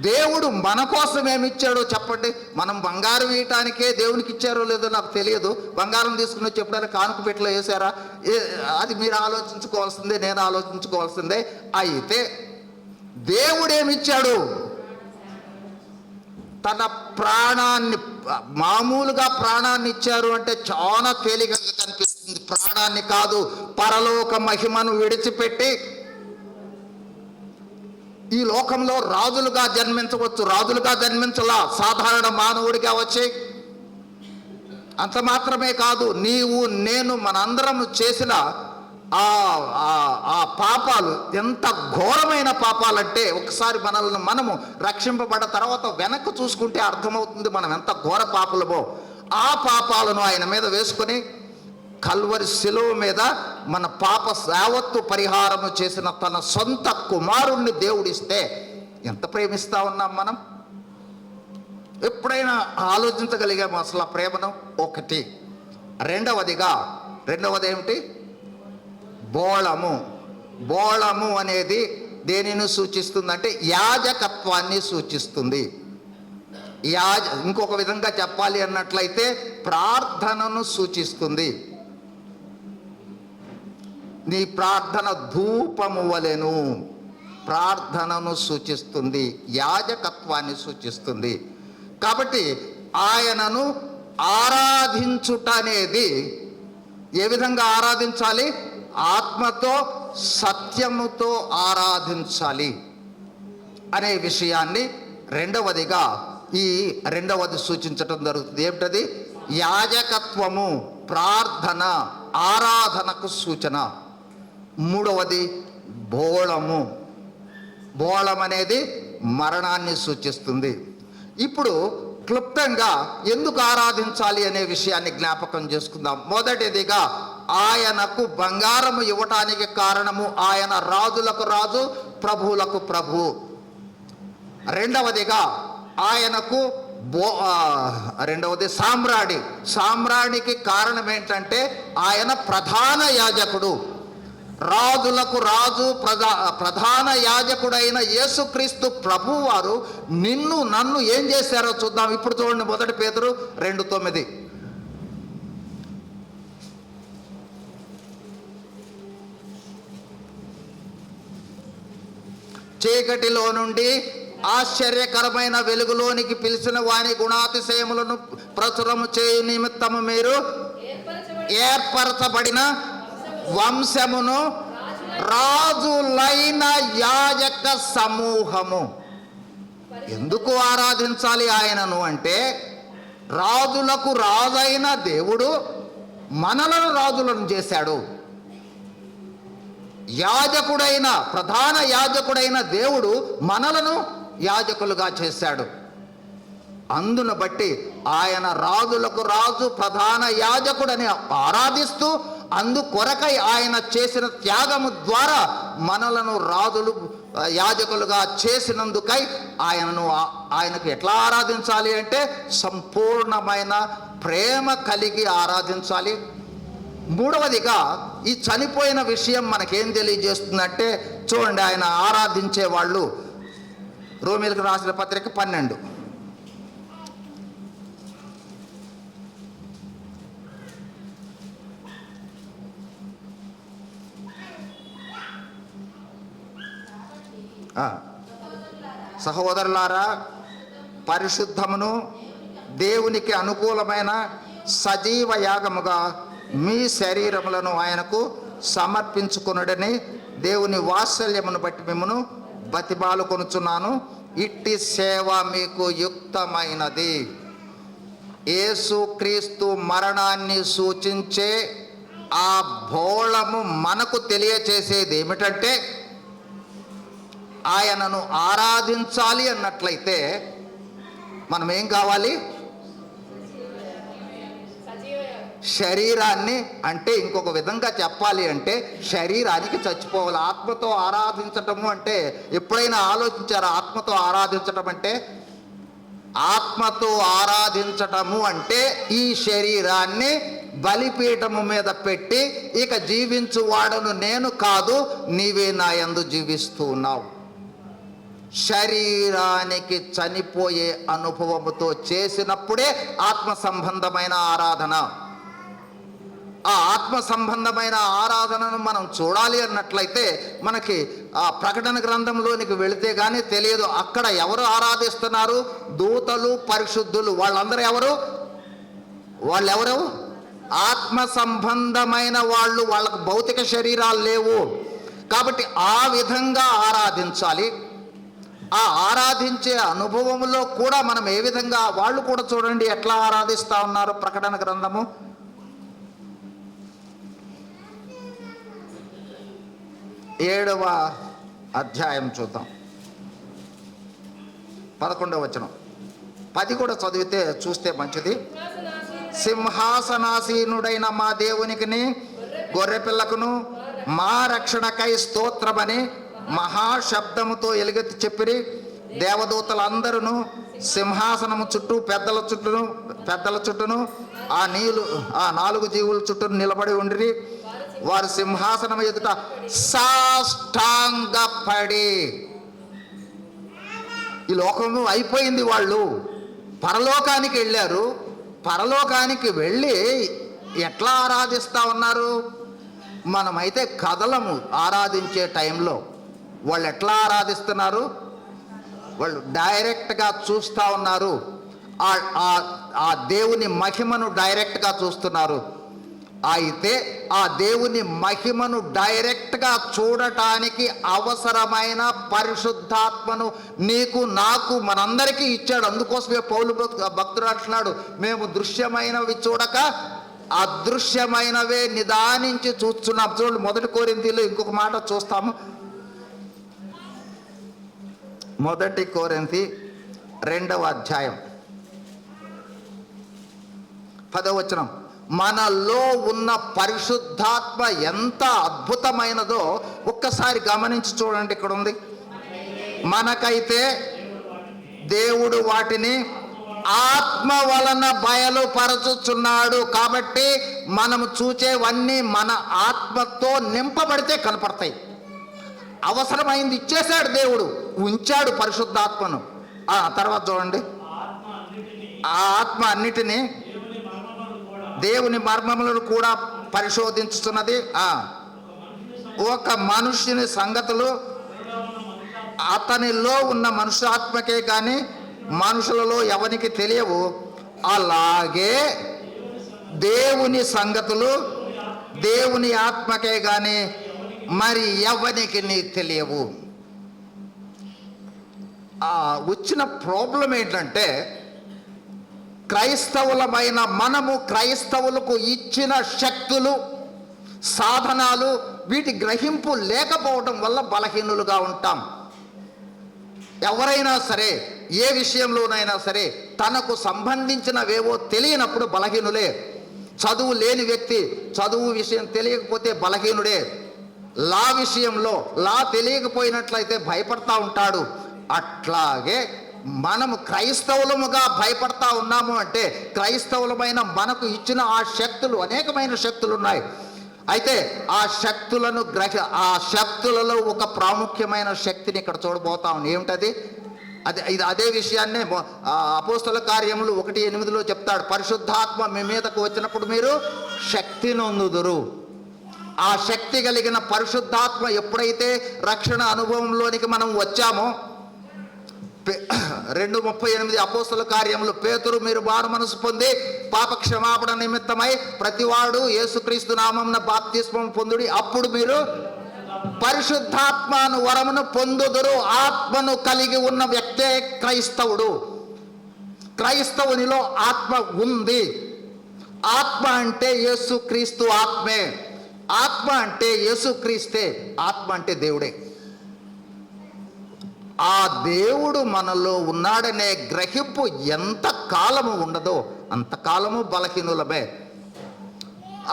దేవుడు మన కోసం ఏమిచ్చాడో చెప్పండి. మనం బంగారం వేయటానికే దేవునికి ఇచ్చారో లేదో నాకు తెలియదు. బంగారం తీసుకుని వచ్చి ఎప్పుడైనా కానుక పెట్టలో వేసారా? అది మీరు ఆలోచించుకోవాల్సిందే, నేను ఆలోచించుకోవాల్సిందే. అయితే దేవుడు ఏమిచ్చాడు? తన ప్రాణాన్ని, మామూలుగా ప్రాణాన్ని ఇచ్చారు అంటే చాలా తేలికగా కనిపిస్తుంది. ప్రాణాన్ని కాదు, పరలోక మహిమను విడిచిపెట్టి ఈ లోకంలో రాజులుగా జన్మించవచ్చు. రాజులుగా జన్మించలా, సాధారణ మానవుడిగా వచ్చి. అంత మాత్రమే కాదు, నీవు నేను మనందరం చేసిన ఆ పాపాలు ఎంత ఘోరమైన పాపాలంటే, ఒకసారి మనము రక్షింపబడ్డ తర్వాత వెనక్కి చూసుకుంటే అర్థమవుతుంది మనం ఎంత ఘోర పాపులమో. ఆ పాపాలను ఆయన మీద వేసుకొని కల్వరి శిలువ మీద మన పాప యావత్తు పరిహారము చేసిన తన సొంత కుమారుణ్ణి దేవుడిస్తే ఎంత ప్రేమిస్తా ఉన్నాం మనం? ఎప్పుడైనా ఆలోచించగలిగాము అసలు ఆ ప్రేమను? ఒకటి. రెండవది ఏమిటి? బోళము. బోళము అనేది దేనిని సూచిస్తుందంటే యాజకత్వాన్ని సూచిస్తుంది. ఇంకొక విధంగా చెప్పాలి అన్నట్లయితే ప్రార్థనను సూచిస్తుంది. నీ ప్రార్థన ధూపము వలెను ప్రార్థనను సూచిస్తుంది, యాజకత్వాన్ని సూచిస్తుంది. కాబట్టి ఆయనను ఆరాధించుట అనేది ఏ విధంగా ఆరాధించాలి? ఆత్మతో సత్యముతో ఆరాధించాలి అనే విషయాన్ని రెండవది సూచించటం జరుగుతుంది. ఏమిటది? యాజకత్వము, ప్రార్థన, ఆరాధనకు సూచన. మూడవది బోళము. బోళం అనేది మరణాన్ని సూచిస్తుంది. ఇప్పుడు క్లుప్తంగా ఎందుకు ఆరాధించాలి అనే విషయాన్ని జ్ఞాపకం చేసుకుందాం. మొదటిదిగా ఆయనకు బంగారము ఇవ్వటానికి కారణము ఆయన రాజులకు రాజు, ప్రభువులకు ప్రభువు. రెండవదిగా ఆయనకు సామ్రాణికి కారణం ఏంటంటే ఆయన ప్రధాన యాజకుడు, రాజులకు రాజు, ప్రధాన యాజకుడైన యేసుక్రీస్తు ప్రభువు వారు నిన్ను నన్ను ఏం చేశారో చూద్దాం. ఇప్పుడు చూడండి, 1 పేతురు 2:9. చీకటిలో నుండి ఆశ్చర్యకరమైన వెలుగులోనికి పిలిచిన వాని గుణాతిశయములను ప్రచురము చేయు నిమిత్తము మీరు ఏర్పరచబడిన వంశమును, రాజులైన యాజక సమూహము. ఎందుకు ఆరాధించాలి ఆయనను అంటే, రాజులకు రాజైన దేవుడు మనలను రాజులను చేశాడు. ప్రధాన యాజకుడైన దేవుడు మనలను యాజకులుగా చేశాడు. అందును బట్టి ఆయన రాజులకు రాజు, ప్రధాన యాజకుడని ఆరాధిస్తూ, అందుకొరకై ఆయన చేసిన త్యాగము ద్వారా మనలను రాజులు, యాజకులుగా చేసినందుకై ఆయనకు ఎట్లా ఆరాధించాలి అంటే సంపూర్ణమైన ప్రేమ కలిగి ఆరాధించాలి. మూడవదిగా ఈ చనిపోయిన విషయం మనకేం తెలియజేస్తుందంటే, చూడండి, ఆయన ఆరాధించే వాళ్ళు రోమీయులకు రాసిన పత్రిక 12. సహోదరులారా, పరిశుద్ధమును దేవునికి అనుకూలమైన సజీవ యాగముగా మీ శరీరములను ఆయనకు సమర్పించుకొనుడని దేవుని వాత్సల్యమును బట్టి మిమ్మను బతిమాలుకొనుచున్నాను. ఇట్టి సేవ మీకు యుక్తమైనది. యేసుక్రీస్తు మరణాన్ని సూచించే ఆ బోళము మనకు తెలియచేసేది ఏమిటంటే, ఆయనను ఆరాధించాలి అన్నట్లయితే మనం ఏం కావాలి? శరీరాన్ని, అంటే ఇంకొక విధంగా చెప్పాలి అంటే శరీరానికి చచ్చిపోవాలి. ఆత్మతో ఆరాధించటము అంటే ఎప్పుడైనా ఆలోచించారా? ఆత్మతో ఆరాధించటం అంటే, ఆత్మతో ఆరాధించటము అంటే ఈ శరీరాన్ని బలిపీఠము మీద పెట్టి, ఇక జీవించువాడను నేను కాదు, నీవే నా యందు జీవిస్తూ ఉన్నావు. శరీరానికి చనిపోయే అనుభవముతో చేసినప్పుడే ఆత్మ సంబంధమైన ఆరాధన. ఆ ఆత్మ సంబంధమైన ఆరాధనను మనం చూడాలి అన్నట్లయితే మనకి ఆ ప్రకటన గ్రంథంలోనికి వెళితే కానీ తెలియదు. అక్కడ ఎవరు ఆరాధిస్తున్నారు? దూతలు, పరిశుద్ధులు. వాళ్ళెవరు? ఆత్మ సంబంధమైన వాళ్ళు. వాళ్ళకు భౌతిక శరీరాలు లేవు. కాబట్టి ఆ విధంగా ఆరాధించాలి. ఆ ఆరాధించే అనుభవంలో కూడా మనం ఏ విధంగా, వాళ్ళు కూడా చూడండి ఎట్లా ఆరాధిస్తూ ఉన్నారు. ప్రకటన గ్రంథము 7వ అధ్యాయం చూద్దాం. 11వ వచనం. 10 కూడా చూస్తే మంచిది. సింహాసనాసీనుడైన మా దేవునికిని గొర్రెపిల్లకును మా రక్షణకై స్తోత్రమని మహాశబ్దముతో ఎలుగెత్తి చెప్పిరి. దేవదూతలందరూ సింహాసనము చుట్టూ పెద్దల చుట్టూను ఆ 4 జీవుల చుట్టూ నిలబడి ఉండిరి. వారు సింహాసనం ఎదుట సాష్టాంగపడి, ఈ లోకము అయిపోయింది, వాళ్ళు పరలోకానికి వెళ్ళారు. పరలోకానికి వెళ్ళి ఎట్లా ఆరాధిస్తూ ఉన్నారు? మనమైతే కదలము ఆరాధించే టైంలో. వాళ్ళు ఎట్లా ఆరాధిస్తున్నారు? వాళ్ళు డైరెక్ట్గా చూస్తూ ఉన్నారు. ఆ దేవుని మహిమను డైరెక్ట్గా చూస్తున్నారు. అయితే ఆ దేవుని మహిమను డైరెక్ట్గా చూడటానికి అవసరమైన పరిశుద్ధాత్మను నీకు నాకు మనందరికీ ఇచ్చాడు. అందుకోసమే పౌలు భక్తుడు అంటున్నాడు, మేము దృశ్యమైనవి చూడక అదృశ్యమైనవే నిదానించి చూస్తున్నాం. చూడండి, 1 కొరింథీలో ఇంకొక మాట చూస్తాము. 1 కొరింథీ 2వ అధ్యాయం 10వ వచనం. మనలో ఉన్న పరిశుద్ధాత్మ ఎంత అద్భుతమైనదో ఒక్కసారి గమనించి చూడండి. ఇక్కడ ఉంది, మనకైతే దేవుడు వాటిని ఆత్మ వలన బయలుపరచుచున్నాడు. కాబట్టి మనము చూచేవన్నీ మన ఆత్మతో నింపబడితే కనపడతాయి. అవసరమైంది ఇచ్చేశాడు దేవుడు, ఉంచాడు పరిశుద్ధాత్మను. తర్వాత చూడండి, ఆ ఆత్మ అన్నిటినీ దేవుని మర్మములను కూడా పరిశోధించుతున్నది. ఒక మనుష్యుని సంగతులు అతనిలో ఉన్న మనుష్యాత్మకే కానీ మనుషులలో ఎవరికి తెలియవు. అలాగే దేవుని సంగతులు దేవుని ఆత్మకే కానీ మరి ఎవరికి తెలియవు. వచ్చిన ప్రాబ్లం ఏంటంటే, క్రైస్తవులమైన మనము క్రైస్తవులకు ఇచ్చిన శక్తులు, సాధనాలు, వీటి గ్రహింపు లేకపోవడం వల్ల బలహీనులుగా ఉంటాం. ఎవరైనా సరే, ఏ విషయంలోనైనా సరే, తనకు సంబంధించినవేవో తెలియనప్పుడు బలహీనులే. చదువు లేని వ్యక్తి చదువు విషయం తెలియకపోతే బలహీనుడే. లా విషయంలో లా తెలియకపోయినట్లయితే భయపడతా ఉంటాడు. అట్లాగే మనము క్రైస్తవులముగా భయపడతా ఉన్నాము అంటే, క్రైస్తవులమైన మనకు ఇచ్చిన ఆ శక్తులు, అనేకమైన శక్తులు ఉన్నాయి. అయితే ఆ శక్తులలో ఒక ప్రాముఖ్యమైన శక్తిని ఇక్కడ చూడబోతాం. ఏమిటది? అదే విషయాన్నే అపోస్తల కార్యములు 1:8 చెప్తాడు. పరిశుద్ధాత్మ మీ మీదకు వచ్చినప్పుడు మీరు శక్తి నొందుదురు. ఆ శక్తి కలిగిన పరిశుద్ధాత్మ ఎప్పుడైతే రక్షణ అనుభవంలోనికి మనం వచ్చామో, 2:38 అపోస్తల కార్యములు, పేతురు మీరు మారు మనసు పొంది పాప క్షమాపణ నిమిత్తమై ప్రతివాడు యేసుక్రీస్తు నామమున బాప్తిస్మం పొందుడి, అప్పుడు మీరు పరిశుద్ధాత్మను వరమును పొందుదురు. ఆత్మను కలిగి ఉన్న వ్యక్తే క్రైస్తవుడు. క్రైస్తవునిలో ఆత్మ ఉంది. ఆత్మ అంటే యేసుక్రీస్తు ఆత్మే. ఆత్మ అంటే యేసుక్రీస్తే. ఆత్మ అంటే దేవుడే. ఆ దేవుడు మనలో ఉన్నాడనే గ్రహింపు ఎంత కాలము ఉండదో అంతకాలము బలహీనులమే.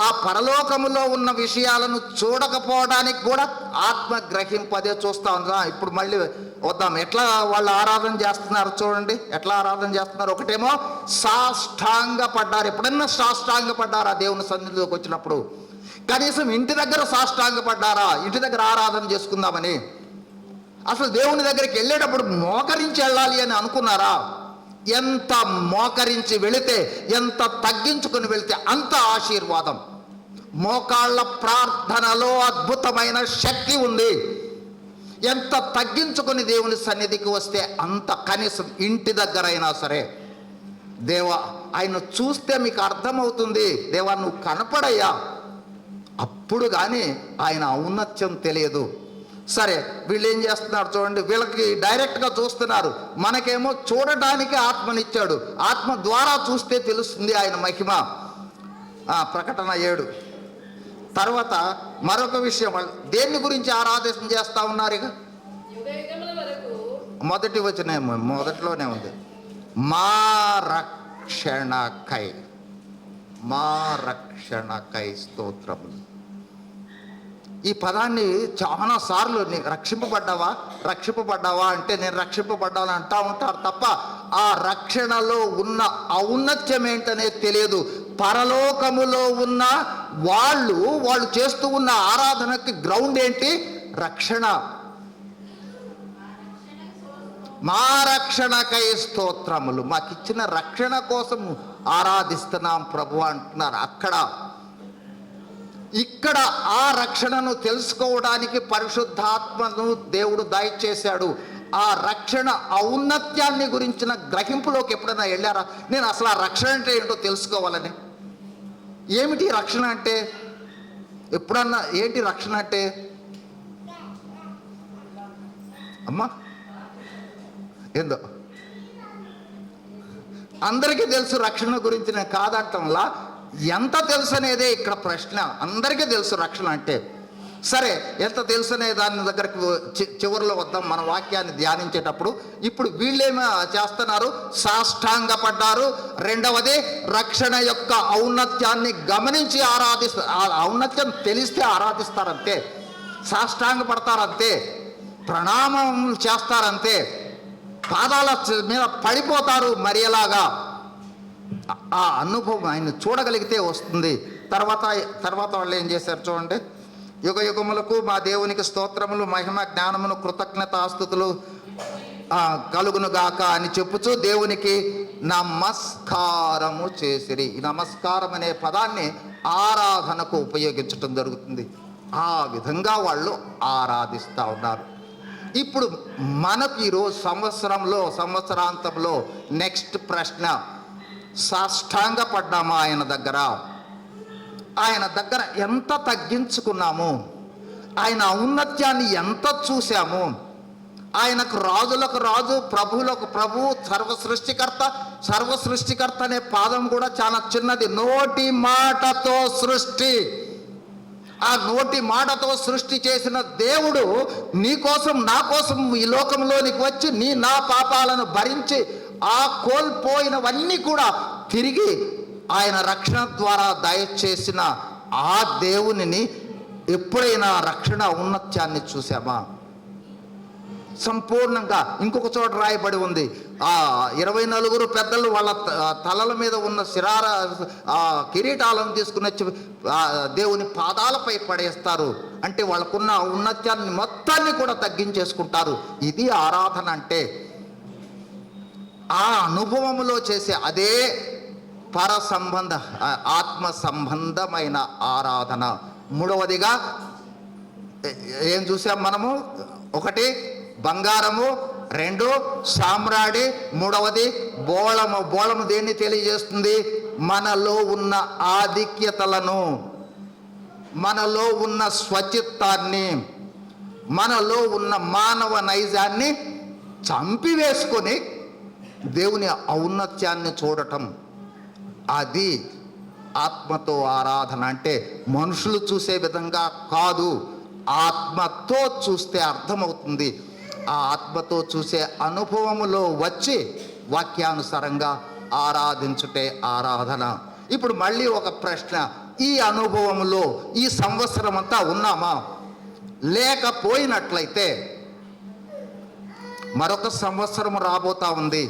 ఆ పరలోకములో ఉన్న విషయాలను చూడకపోవడానికి కూడా ఆత్మ గ్రహింపు అదే చూస్తా ఉందా. ఇప్పుడు మళ్ళీ వద్దాం, ఎట్లా వాళ్ళు ఆరాధన చేస్తున్నారు చూడండి. ఎట్లా ఆరాధన చేస్తున్నారు? ఒకటేమో సాష్టాంగ పడ్డారు. ఎప్పుడన్నా సాష్టాంగ పడ్డారా దేవుని సన్నిధిలోకి వచ్చినప్పుడు? కనీసం ఇంటి దగ్గర సాష్టాంగ పడ్డారా? ఇంటి దగ్గర ఆరాధన చేసుకుందామని. అసలు దేవుని దగ్గరికి వెళ్ళేటప్పుడు మోకరించి వెళ్ళాలి అని అనుకున్నారా? ఎంత మోకరించి వెళితే, ఎంత తగ్గించుకుని వెళితే అంత ఆశీర్వాదం. మోకాళ్ళ ప్రార్థనలో అద్భుతమైన శక్తి ఉంది. ఎంత తగ్గించుకుని దేవుని సన్నిధికి వస్తే అంత. కనీసం ఇంటి దగ్గర అయినా సరే, దేవా ఆయన చూస్తే మీకు అర్థమవుతుంది, దేవా నువ్వు కనపడయ్యా, అప్పుడు కానీ ఆయన ఔన్నత్యం తెలియదు. సరే, వీళ్ళు ఏం చేస్తున్నారు చూడండి. వీళ్ళకి డైరెక్ట్గా చూస్తున్నారు, మనకేమో చూడటానికి ఆత్మనిచ్చాడు. ఆత్మ ద్వారా చూస్తే తెలుస్తుంది ఆయన మహిమ. ప్రకటన 7 తర్వాత మరొక విషయం, దేన్ని గురించి ఆరాధన చేస్తూ ఉన్నారు? ఇక మొదటి వచనం మొదట్లోనే ఉంది, మా రక్షణకై. మా రక్షణకై స్తోత్రములు. ఈ పదాన్ని చాలా సార్లు రక్షింపబడ్డావా అంటే నేను రక్షింపబడ్డాను అంటా ఉంటారు తప్ప ఆ రక్షణలో ఉన్న ఔన్నత్యం ఏంటనేది తెలియదు. పరలోకములో ఉన్న వాళ్ళు చేస్తూ ఉన్న ఆరాధనకి గ్రౌండ్ ఏంటి? రక్షణ. మా రక్షణకై స్తోత్రములు, మాకిచ్చిన రక్షణ కోసం ఆరాధిస్తున్నాం ప్రభు అంటున్నారు. ఇక్కడ ఆ రక్షణను తెలుసుకోవడానికి పరిశుద్ధాత్మను దేవుడు దయచేశాడు. ఆ రక్షణ ఔన్నత్యాన్ని గురించిన గ్రహింపులోకి ఎప్పుడైనా వెళ్ళారా? నేను అసలు ఆ రక్షణ అంటే ఏంటో తెలుసుకోవాలని. ఏమిటి రక్షణ అంటే? ఎప్పుడన్నా ఏంటి రక్షణ అంటే? అమ్మా ఏందో అందరికీ తెలుసు రక్షణ గురించి, నేను కాదంటంలా. ఎంత తెలుసు అనేదే ఇక్కడ ప్రశ్న. అందరికీ తెలుసు రక్షణ అంటే. సరే, ఎంత తెలుసు అనే దాని దగ్గరకు చివరిలో వద్దాం మన వాక్యాన్ని ధ్యానించేటప్పుడు. ఇప్పుడు వీళ్ళేమో చేస్తున్నారు? సాష్టాంగపడ్డారు. రెండవది, రక్షణ యొక్క ఔన్నత్యాన్ని గమనించి ఆ ఔన్నత్యం తెలిస్తే ఆరాధిస్తారంతే. సాష్టాంగపడతారంతే, ప్రణామం చేస్తారంతే, పాదాల మీద పడిపోతారు మరియలాగా. ఆ అనుభవం ఆయన చూడగలిగితే వస్తుంది. తర్వాత వాళ్ళు ఏం చేశారు చూడండి. యుగ యుగములకు మా దేవునికి స్తోత్రములు, మహిమ, జ్ఞానమును, కృతజ్ఞతాస్తుతులు కలుగును గాక అని చెప్పుచూ దేవునికి నమస్కారము చేసిరి. ఈ నమస్కారం అనే పదాన్ని ఆరాధనకు ఉపయోగించటం జరుగుతుంది. ఆ విధంగా వాళ్ళు ఆరాధిస్తూ ఉన్నారు. ఇప్పుడు మనకు ఈరోజు సంవత్సరాంతంలో నెక్స్ట్ ప్రశ్న, సాష్టాంగపడ్డామా ఆయన దగ్గర ఎంత తగ్గించుకున్నాము? ఆయన ఔన్నత్యాన్ని ఎంత చూసాము? ఆయనకు రాజులకు రాజు, ప్రభువులకు ప్రభువు, సర్వసృష్టికర్త అనే పాదం కూడా చాలా చిన్నది. నోటి మాటతో సృష్టి. ఆ నోటి మాటతో సృష్టి చేసిన దేవుడు నీ కోసం, నా కోసం ఈ లోకంలోనికి వచ్చి నా పాపాలను భరించి ఆ కోల్పోయినవన్నీ కూడా తిరిగి ఆయన రక్షణ ద్వారా దయచేసిన ఆ దేవునిని ఎప్పుడైనా రక్షణ ఔన్నత్యాన్ని చూసామా? సంపూర్ణంగా ఇంకొక చోట రాయబడి ఉంది, ఆ 24 పెద్దలు వాళ్ళ తలల మీద ఉన్న కిరీటాలను తీసుకుని వచ్చి దేవుని పాదాలపై పడేస్తారు. అంటే వాళ్ళకున్న ఔన్నత్యాన్ని మొత్తాన్ని కూడా తగ్గించేసుకుంటారు. ఇది ఆరాధన అంటే. ఆ అనుభవంలో చేసే అదే ఆత్మ సంబంధమైన ఆరాధన. మూడవదిగా ఏం చూసాం మనము? 1 బంగారము, 2 సామ్రాడి, 3వది బోళము దేన్ని తెలియజేస్తుంది? మనలో ఉన్న ఆధిక్యతలను, మనలో ఉన్న స్వచిత్తాన్ని, మనలో ఉన్న మానవ నైజాన్ని చంపివేసుకొని దేవుని ఔన్నత్యాన్ని చూడటం. అది ఆత్మతో ఆరాధన అంటే. మనుషులు చూసే విధంగా కాదు, ఆత్మతో చూస్తే అర్థమవుతుంది. ఆ ఆత్మతో చూసే అనుభవములో వచ్చి వాక్యానుసారంగా ఆరాధించుటే ఆరాధన. ఇప్పుడు మళ్ళీ ఒక ప్రశ్న, ఈ అనుభవంలో ఈ సంవత్సరం అంతా ఉన్నామా? లేకపోయినట్లయితే మరొక సంవత్సరం రాబోతా ఉంది.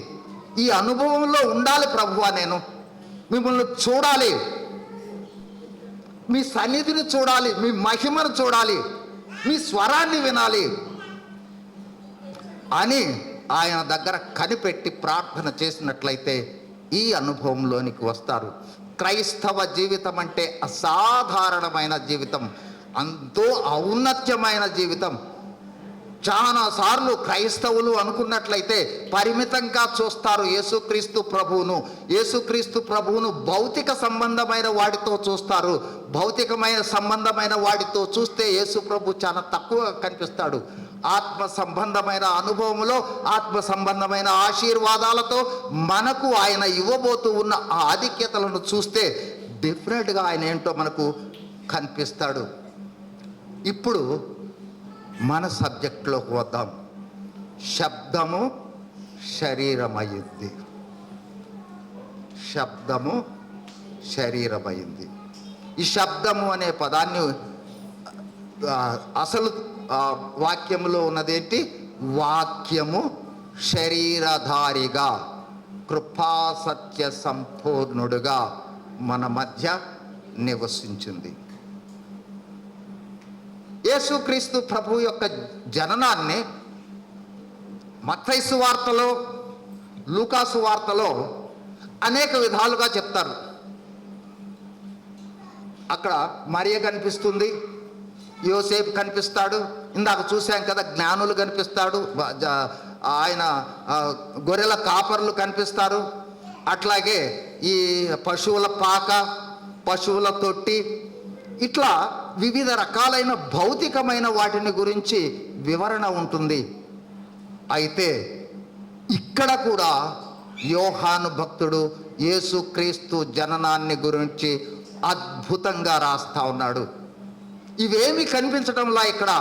ఈ అనుభవంలో ఉండాలి ప్రభువా, నేను మిమ్మల్ని చూడాలి, మీ సన్నిధిని చూడాలి, మీ మహిమను చూడాలి, మీ స్వరాన్ని వినాలి అని ఆయన దగ్గర కనిపెట్టి ప్రార్థన చేసినట్లయితే ఈ అనుభవంలోనికి వస్తారు. క్రైస్తవ జీవితం అంటే అసాధారణమైన జీవితం, ఎంతో ఔన్నత్యమైన జీవితం. చాలాసార్లు క్రైస్తవులు అనుకున్నట్లయితే పరిమితంగా చూస్తారు యేసుక్రీస్తు ప్రభువును భౌతిక సంబంధమైన వాడితో చూస్తారు. భౌతికమైన సంబంధమైన వాడితో చూస్తే యేసు ప్రభు చాలా తక్కువ కనిపిస్తాడు. ఆత్మ సంబంధమైన అనుభవంలో, ఆత్మ సంబంధమైన ఆశీర్వాదాలతో మనకు ఆయన ఇవ్వబోతూ ఉన్న ఆ ఆధిక్యతలను చూస్తే డిఫరెంట్గా ఆయన ఏంటో మనకు కనిపిస్తాడు. ఇప్పుడు మన సబ్జెక్టులోకి వద్దాం. శబ్దము శరీరమయ్యింది. శబ్దము శరీరమైంది. ఈ శబ్దము అనే పదాన్ని అసలు వాక్యములో ఉన్నదేంటి? వాక్యము శరీరధారిగా కృపా సత్య సంపూర్ణుడుగా మన మధ్య నివసించింది. యేసుక్రీస్తు ప్రభు యొక్క జననాన్ని మత్తయి సువార్తలో, లూకా సువార్తలో అనేక విధాలుగా చెప్తారు. అక్కడ మరియ కనిపిస్తుంది, యోసేపు కనిపిస్తాడు, ఇందాక చూసాం కదా, జ్ఞానులు కనిపిస్తాడు, ఆయన గొర్రెల కాపర్లు కనిపిస్తారు, అట్లాగే ఈ పశువుల పాక, పశువుల తొట్టి, ఇట్లా వివిధ రకాలైన భౌతికమైన వాటిని గురించి వివరణ ఉంటుంది. అయితే ఇక్కడ కూడా యోహాను భక్తుడు యేసుక్రీస్తు జననాన్ని గురించి అద్భుతంగా రాస్తా ఉన్నాడు. ఇవేమి కనిపించడంలా ఇక్కడ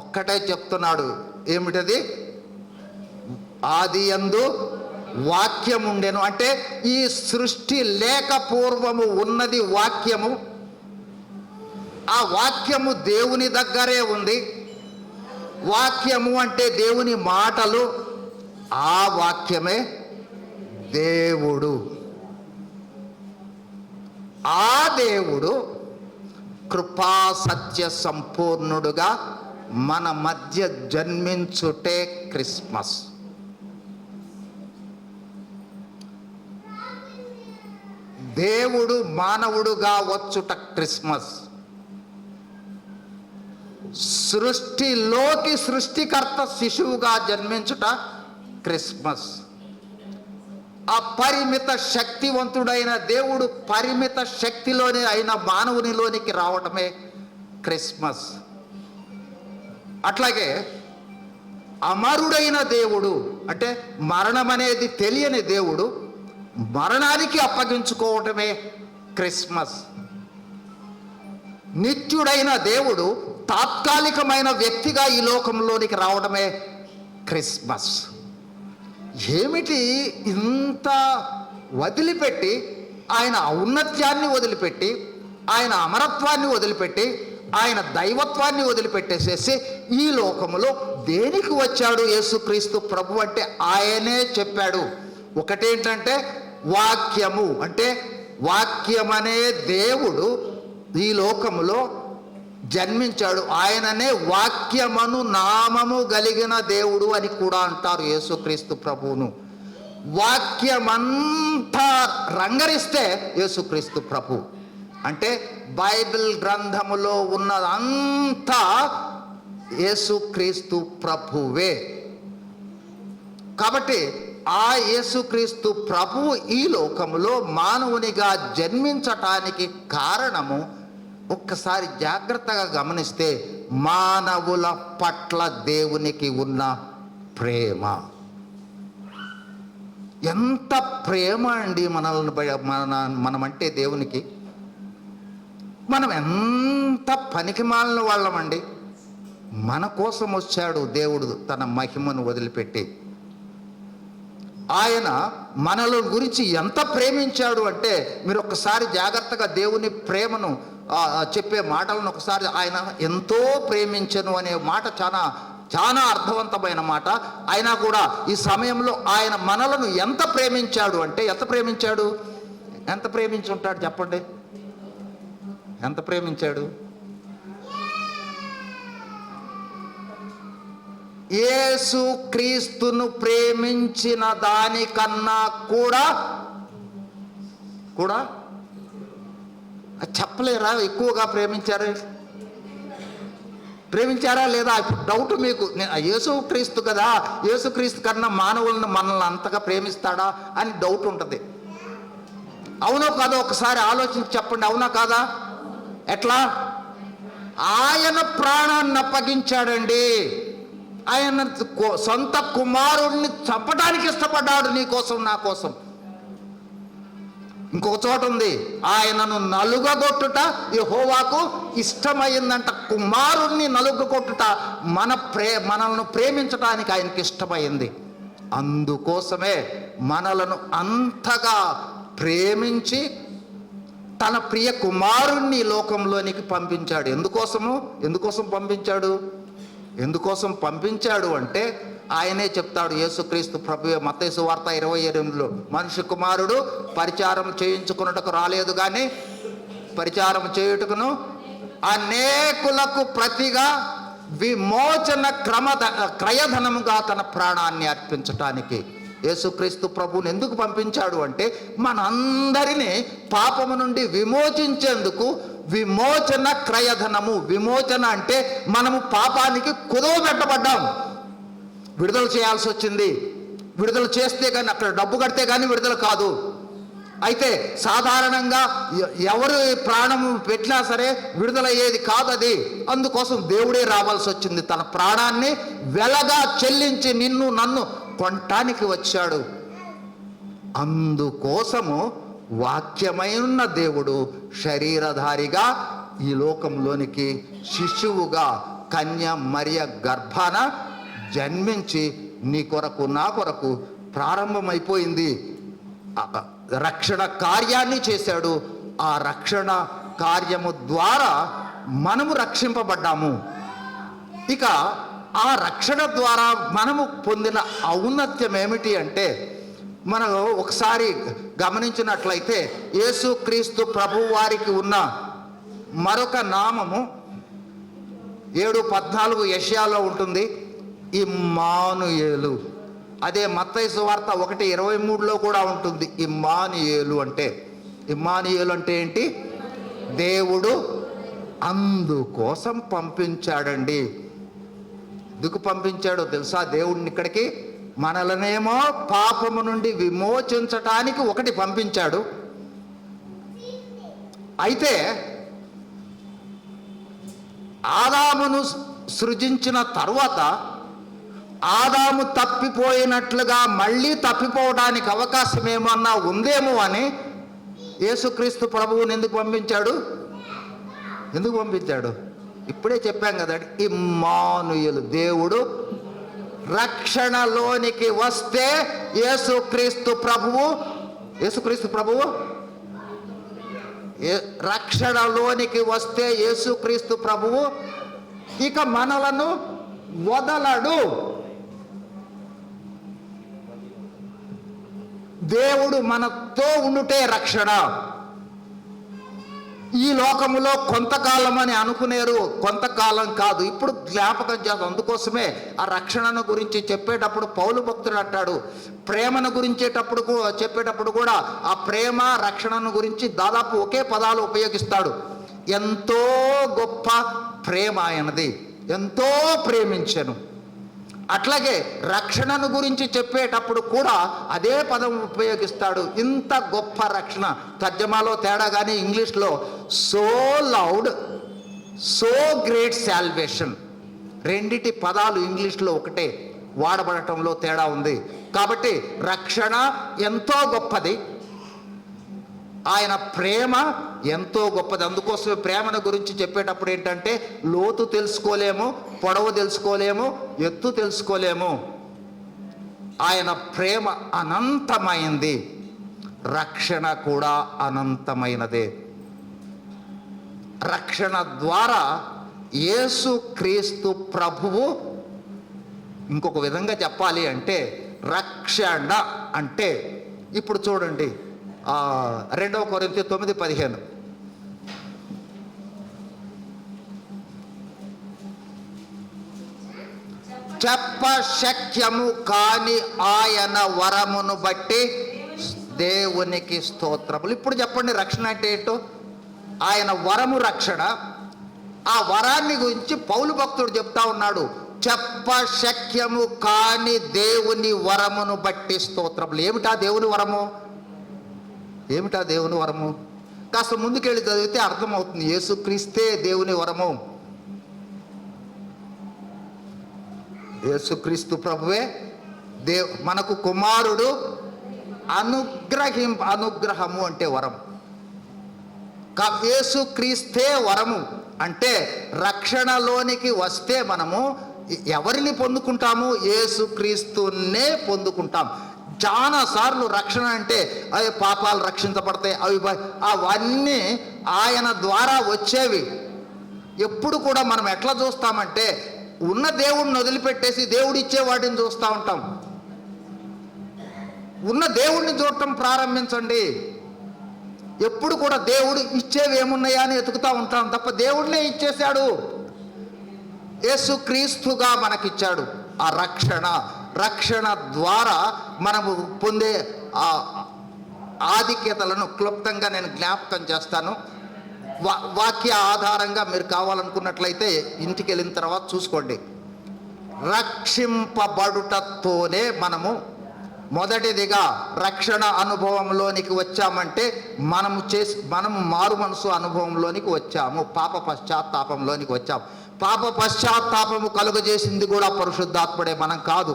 ఒక్కటే చెప్తున్నాడు. ఏమిటది? ఆదియందు వాక్యం ఉండెను. అంటే ఈ సృష్టి లేక పూర్వము ఉన్నది వాక్యము. ఆ వాక్యము దేవుని దగ్గరే ఉంది. వాక్యము అంటే దేవుని మాటలు. ఆ వాక్యమే దేవుడు. ఆ దేవుడు కృపా సత్య సంపూర్ణుడుగా మన మధ్య జన్మించుటే క్రిస్మస్. దేవుడు మానవుడుగా వచ్చుట క్రిస్మస్. సృష్టిలోకి సృష్టికర్త శిశువుగా జన్మించుట క్రిస్మస్. అపరిమిత శక్తివంతుడైన దేవుడు పరిమిత శక్తిలోని అయిన మానవునిలోనికి రావటమే క్రిస్మస్. అట్లాగే అమరుడైన దేవుడు, అంటే మరణం అనేది తెలియని దేవుడు మరణానికి అప్పగించుకోవటమే క్రిస్మస్. నిత్యుడైన దేవుడు తాత్కాలికమైన వ్యక్తిగా ఈ లోకంలోనికి రావడమే క్రిస్మస్. ఏమిటి ఇంత వదిలిపెట్టి, ఆయన ఔన్నత్యాన్ని వదిలిపెట్టి, ఆయన అమరత్వాన్ని వదిలిపెట్టి, ఆయన దైవత్వాన్ని వదిలిపెట్టేసేసి ఈ లోకములో దేనికి వచ్చాడు యేసుక్రీస్తు ప్రభు అంటే ఆయనే చెప్పాడు. ఒకటేంటంటే వాక్యము, అంటే వాక్యమనే దేవుడు ఈ లోకములో జన్మించాడు. ఆయననే వాక్యమను నామము కలిగిన దేవుడు అని కూడా అంటారు యేసుక్రీస్తు ప్రభువును. వాక్యమంతా రంగరిస్తే యేసుక్రీస్తు ప్రభు అంటే బైబిల్ గ్రంథములో ఉన్నదంతా యేసుక్రీస్తు ప్రభువే. కాబట్టి ఆ యేసుక్రీస్తు ప్రభువు ఈ లోకములో మానవునిగా జన్మించటానికి కారణము ఒక్కసారి జాగ్రత్తగా గమనిస్తే మానవుల పట్ల దేవునికి ఉన్న ప్రేమ. ఎంత ప్రేమ అండి మనమంటే దేవునికి. మనం ఎంత పనికిమాలిన వాళ్ళమండి. మన కోసం వచ్చాడు దేవుడు తన మహిమను వదిలిపెట్టి. ఆయన మనల గురించి ఎంత ప్రేమించాడు అంటే మీరు ఒక్కసారి జాగ్రత్తగా దేవుని ప్రేమను చెప్పే మాటలను ఒకసారి, ఆయన ఎంతో ప్రేమించను అనే మాట చాలా చాలా అర్థవంతమైన మాట. అయినా కూడా ఈ సమయంలో ఆయన మనలను ఎంత ప్రేమించాడు అంటే, ఎంత ప్రేమించాడు? ఎంత ప్రేమించి ఉంటాడు చెప్పండి? ఎంత ప్రేమించాడు? యేసు క్రీస్తును ప్రేమించిన దానికన్నా కూడా చెప్పలేరా? ఎక్కువగా ప్రేమించారా లేదా? ఇప్పుడు డౌట్ మీకు. యేసు క్రీస్తు కదా, యేసు క్రీస్తు కన్నా మానవులను మనల్ని అంతగా ప్రేమిస్తాడా అని డౌట్ ఉంటుంది. అవునో కాదో ఒకసారి ఆలోచించి చెప్పండి. అవునా కాదా? ఎట్లా? ఆయన ప్రాణాన్ని అప్పగించాడండి. ఆయన సొంత కుమారుడిని చంపడానికి ఇష్టపడ్డాడు నీ కోసం, నా కోసం. ఇంకొక చోట ఉంది, ఆయనను నలుగగొట్టుట యెహోవాకు ఇష్టమైందంట. కుమారుణ్ణి నలుగగొట్టుట మనల్ని ప్రేమించటానికి ఆయనకి ఇష్టమైంది. అందుకోసమే మనలను అంతగా ప్రేమించి తన ప్రియ కుమారుణ్ణి ఈ లోకంలోనికి పంపించాడు. ఎందుకోసం పంపించాడు అంటే ఆయనే చెప్తాడు. యేసుక్రీస్తు ప్రభువే మత్తయి సువార్త 28లో మనిషి కుమారుడు పరిచారం చేయించుకున్నటకు రాలేదు కానీ పరిచారం చేయుటకును అనేకులకు ప్రతిగా విమోచన క్రయధనముగా తన ప్రాణాన్ని అర్పించటానికి యేసుక్రీస్తు ప్రభువుని ఎందుకు పంపించాడు అంటే మనందరినీ పాపము నుండి విమోచించేందుకు. విమోచన క్రయధనము. విమోచన అంటే మనము పాపానికి కుదవబెట్టబడ్డాం, విడుదల చేయాల్సి వచ్చింది. విడుదల చేస్తే కానీ, అక్కడ డబ్బు కడితే కానీ విడుదల కాదు. అయితే సాధారణంగా ఎవరు ప్రాణము పెట్టినా సరే విడుదలయ్యేది కాదు అది. అందుకోసం దేవుడే రావాల్సి వచ్చింది. తన ప్రాణాన్ని వెలగా చెల్లించి నిన్ను నన్ను కొనటానికి వచ్చాడు. అందుకోసము వాక్యమైన దేవుడు శరీరధారిగా ఈ లోకంలోనికి శిశువుగా కన్య మరియ గర్భాన జన్మించి నీ కొరకు నా కొరకు ప్రారంభమైపోయింది. రక్షణ కార్యాన్ని చేశాడు. ఆ రక్షణ కార్యము ద్వారా మనము రక్షింపబడ్డాము. ఇక ఆ రక్షణ ద్వారా మనము పొందిన ఔన్నత్యం ఏమిటి అంటే, మనం ఒకసారి గమనించినట్లయితే యేసుక్రీస్తు ప్రభువు వారికి ఉన్న మరొక నామము 7:14 యెషయాలో ఉంటుంది, ఇమ్మానుయేలు. అదే మత్తయి సువార్త 1:23లో కూడా ఉంటుంది ఇమ్మానుయేలు అంటే. ఇమ్మానుయేలు అంటే ఏంటి? దేవుడు అందుకోసం పంపించాడండి. ఎందుకు పంపించాడో తెలుసా? దేవుడిని ఇక్కడికి మనలనేమో పాపము నుండి విమోచించటానికి ఒకటి పంపించాడు. అయితే ఆదామును సృజించిన తరువాత ఆదాము తప్పిపోయినట్లుగా మళ్ళీ తప్పిపోవడానికి అవకాశం ఏమన్నా ఉందేమో అని యేసుక్రీస్తు ప్రభువుని ఎందుకు పంపించాడు? ఇప్పుడే చెప్పాం కదా, ఇమ్మానుయేలు, దేవుడు రక్షణలోనికి వస్తే యేసుక్రీస్తు ప్రభువు రక్షణలోనికి వస్తే యేసుక్రీస్తు ప్రభువు ఇక మనలను వదలడు. దేవుడు మనతో ఉండుటే రక్షణ. ఈ లోకములో కొంతకాలం అని అనుకునేరు, కొంతకాలం కాదు, ఇప్పుడు జ్ఞాపకం చేస్తాం. అందుకోసమే ఆ రక్షణను గురించి చెప్పేటప్పుడు పౌలు భక్తుడు అంటాడు, ప్రేమను చెప్పేటప్పుడు కూడా ఆ ప్రేమ రక్షణను గురించి దాదాపు ఒకే పదాలు ఉపయోగిస్తాడు. ఎంతో గొప్ప ప్రేమ ఆయనది, ఎంతో ప్రేమించెను. అట్లాగే రక్షణను గురించి చెప్పేటప్పుడు కూడా అదే పదం ఉపయోగిస్తాడు. ఇంత గొప్ప రక్షణ. తర్జమాలో తేడా కానీ ఇంగ్లీష్లో so loud, so great salvation, రెండిటి పదాలు ఇంగ్లీష్లో ఒకటే, వాడబడటంలో తేడా ఉంది. కాబట్టి రక్షణ ఎంతో గొప్పది, ఆయన ప్రేమ ఎంతో గొప్పది. అందుకోసమే ప్రేమను గురించి చెప్పేటప్పుడు ఏంటంటే లోతు తెలుసుకోలేము, పొడవు తెలుసుకోలేము, ఎత్తు తెలుసుకోలేము. ఆయన ప్రేమ అనంతమైంది, రక్షణ కూడా అనంతమైనదే. రక్షణ ద్వారా యేసుక్రీస్తు ప్రభువు, ఇంకొక విధంగా చెప్పాలి అంటే రక్షణ అంటే, ఇప్పుడు చూడండి 2 కొరింథీ 9:15, చెప్పశక్యము కాని ఆయన వరమును బట్టి దేవునికి స్తోత్రములు. ఇప్పుడు చెప్పండి, రక్షణ అంటే ఏంటో? ఆయన వరము రక్షణ. ఆ వరాన్ని గురించి పౌలు భక్తుడు చెప్తా ఉన్నాడు, చెప్పశక్యము కాని దేవుని వరమును బట్టి స్తోత్రములు. ఏమిటా దేవుని వరము? కాస్త ముందుకెళ్ళి చదివితే అర్థమవుతుంది. యేసుక్రీస్తే దేవుని వరము. యేసుక్రీస్తు ప్రభువే మనకు కుమారుడు. అనుగ్రహము అంటే వరం. యేసుక్రీస్తే వరము అంటే రక్షణలోనికి వస్తే మనము ఎవరిని పొందుకుంటాము? యేసుక్రీస్తునే పొందుకుంటాం. చాలాసార్లు రక్షణ అంటే అవి పాపాలు రక్షించబడతాయి, అవన్నీ ఆయన ద్వారా వచ్చేవి. ఎప్పుడు కూడా మనం ఎట్లా చూస్తామంటే ఉన్న దేవుడిని వదిలిపెట్టేసి దేవుడు ఇచ్చే వాటిని చూస్తూ ఉంటాం. ఉన్న దేవుడిని చూడటం ప్రారంభించండి. ఎప్పుడు కూడా దేవుడు ఇచ్చేవి ఏమున్నాయా అని వెతుకుతూ ఉంటాం తప్ప దేవుడినే ఇచ్చేశాడు. యేసుక్రీస్తుగా మనకిచ్చాడు ఆ రక్షణ ద్వారా మనము పొందే ఆ ఆధిక్యతలను క్లుప్తంగా నేను జ్ఞాపకం చేస్తాను. వాక్య ఆధారంగా మీరు కావాలనుకున్నట్లయితే ఇంటికి వెళ్ళిన తర్వాత చూసుకోండి. రక్షింపబడుటతోనే మనము మొదటిదిగా రక్షణ అనుభవంలోనికి వచ్చామంటే మనము మారు మనసు అనుభవంలోనికి వచ్చాము, పాప పశ్చాత్తాపంలోనికి వచ్చాము. పాప పశ్చాత్తాపము కలుగజేసింది కూడా పరిశుద్ధాత్ముడే, మనం కాదు.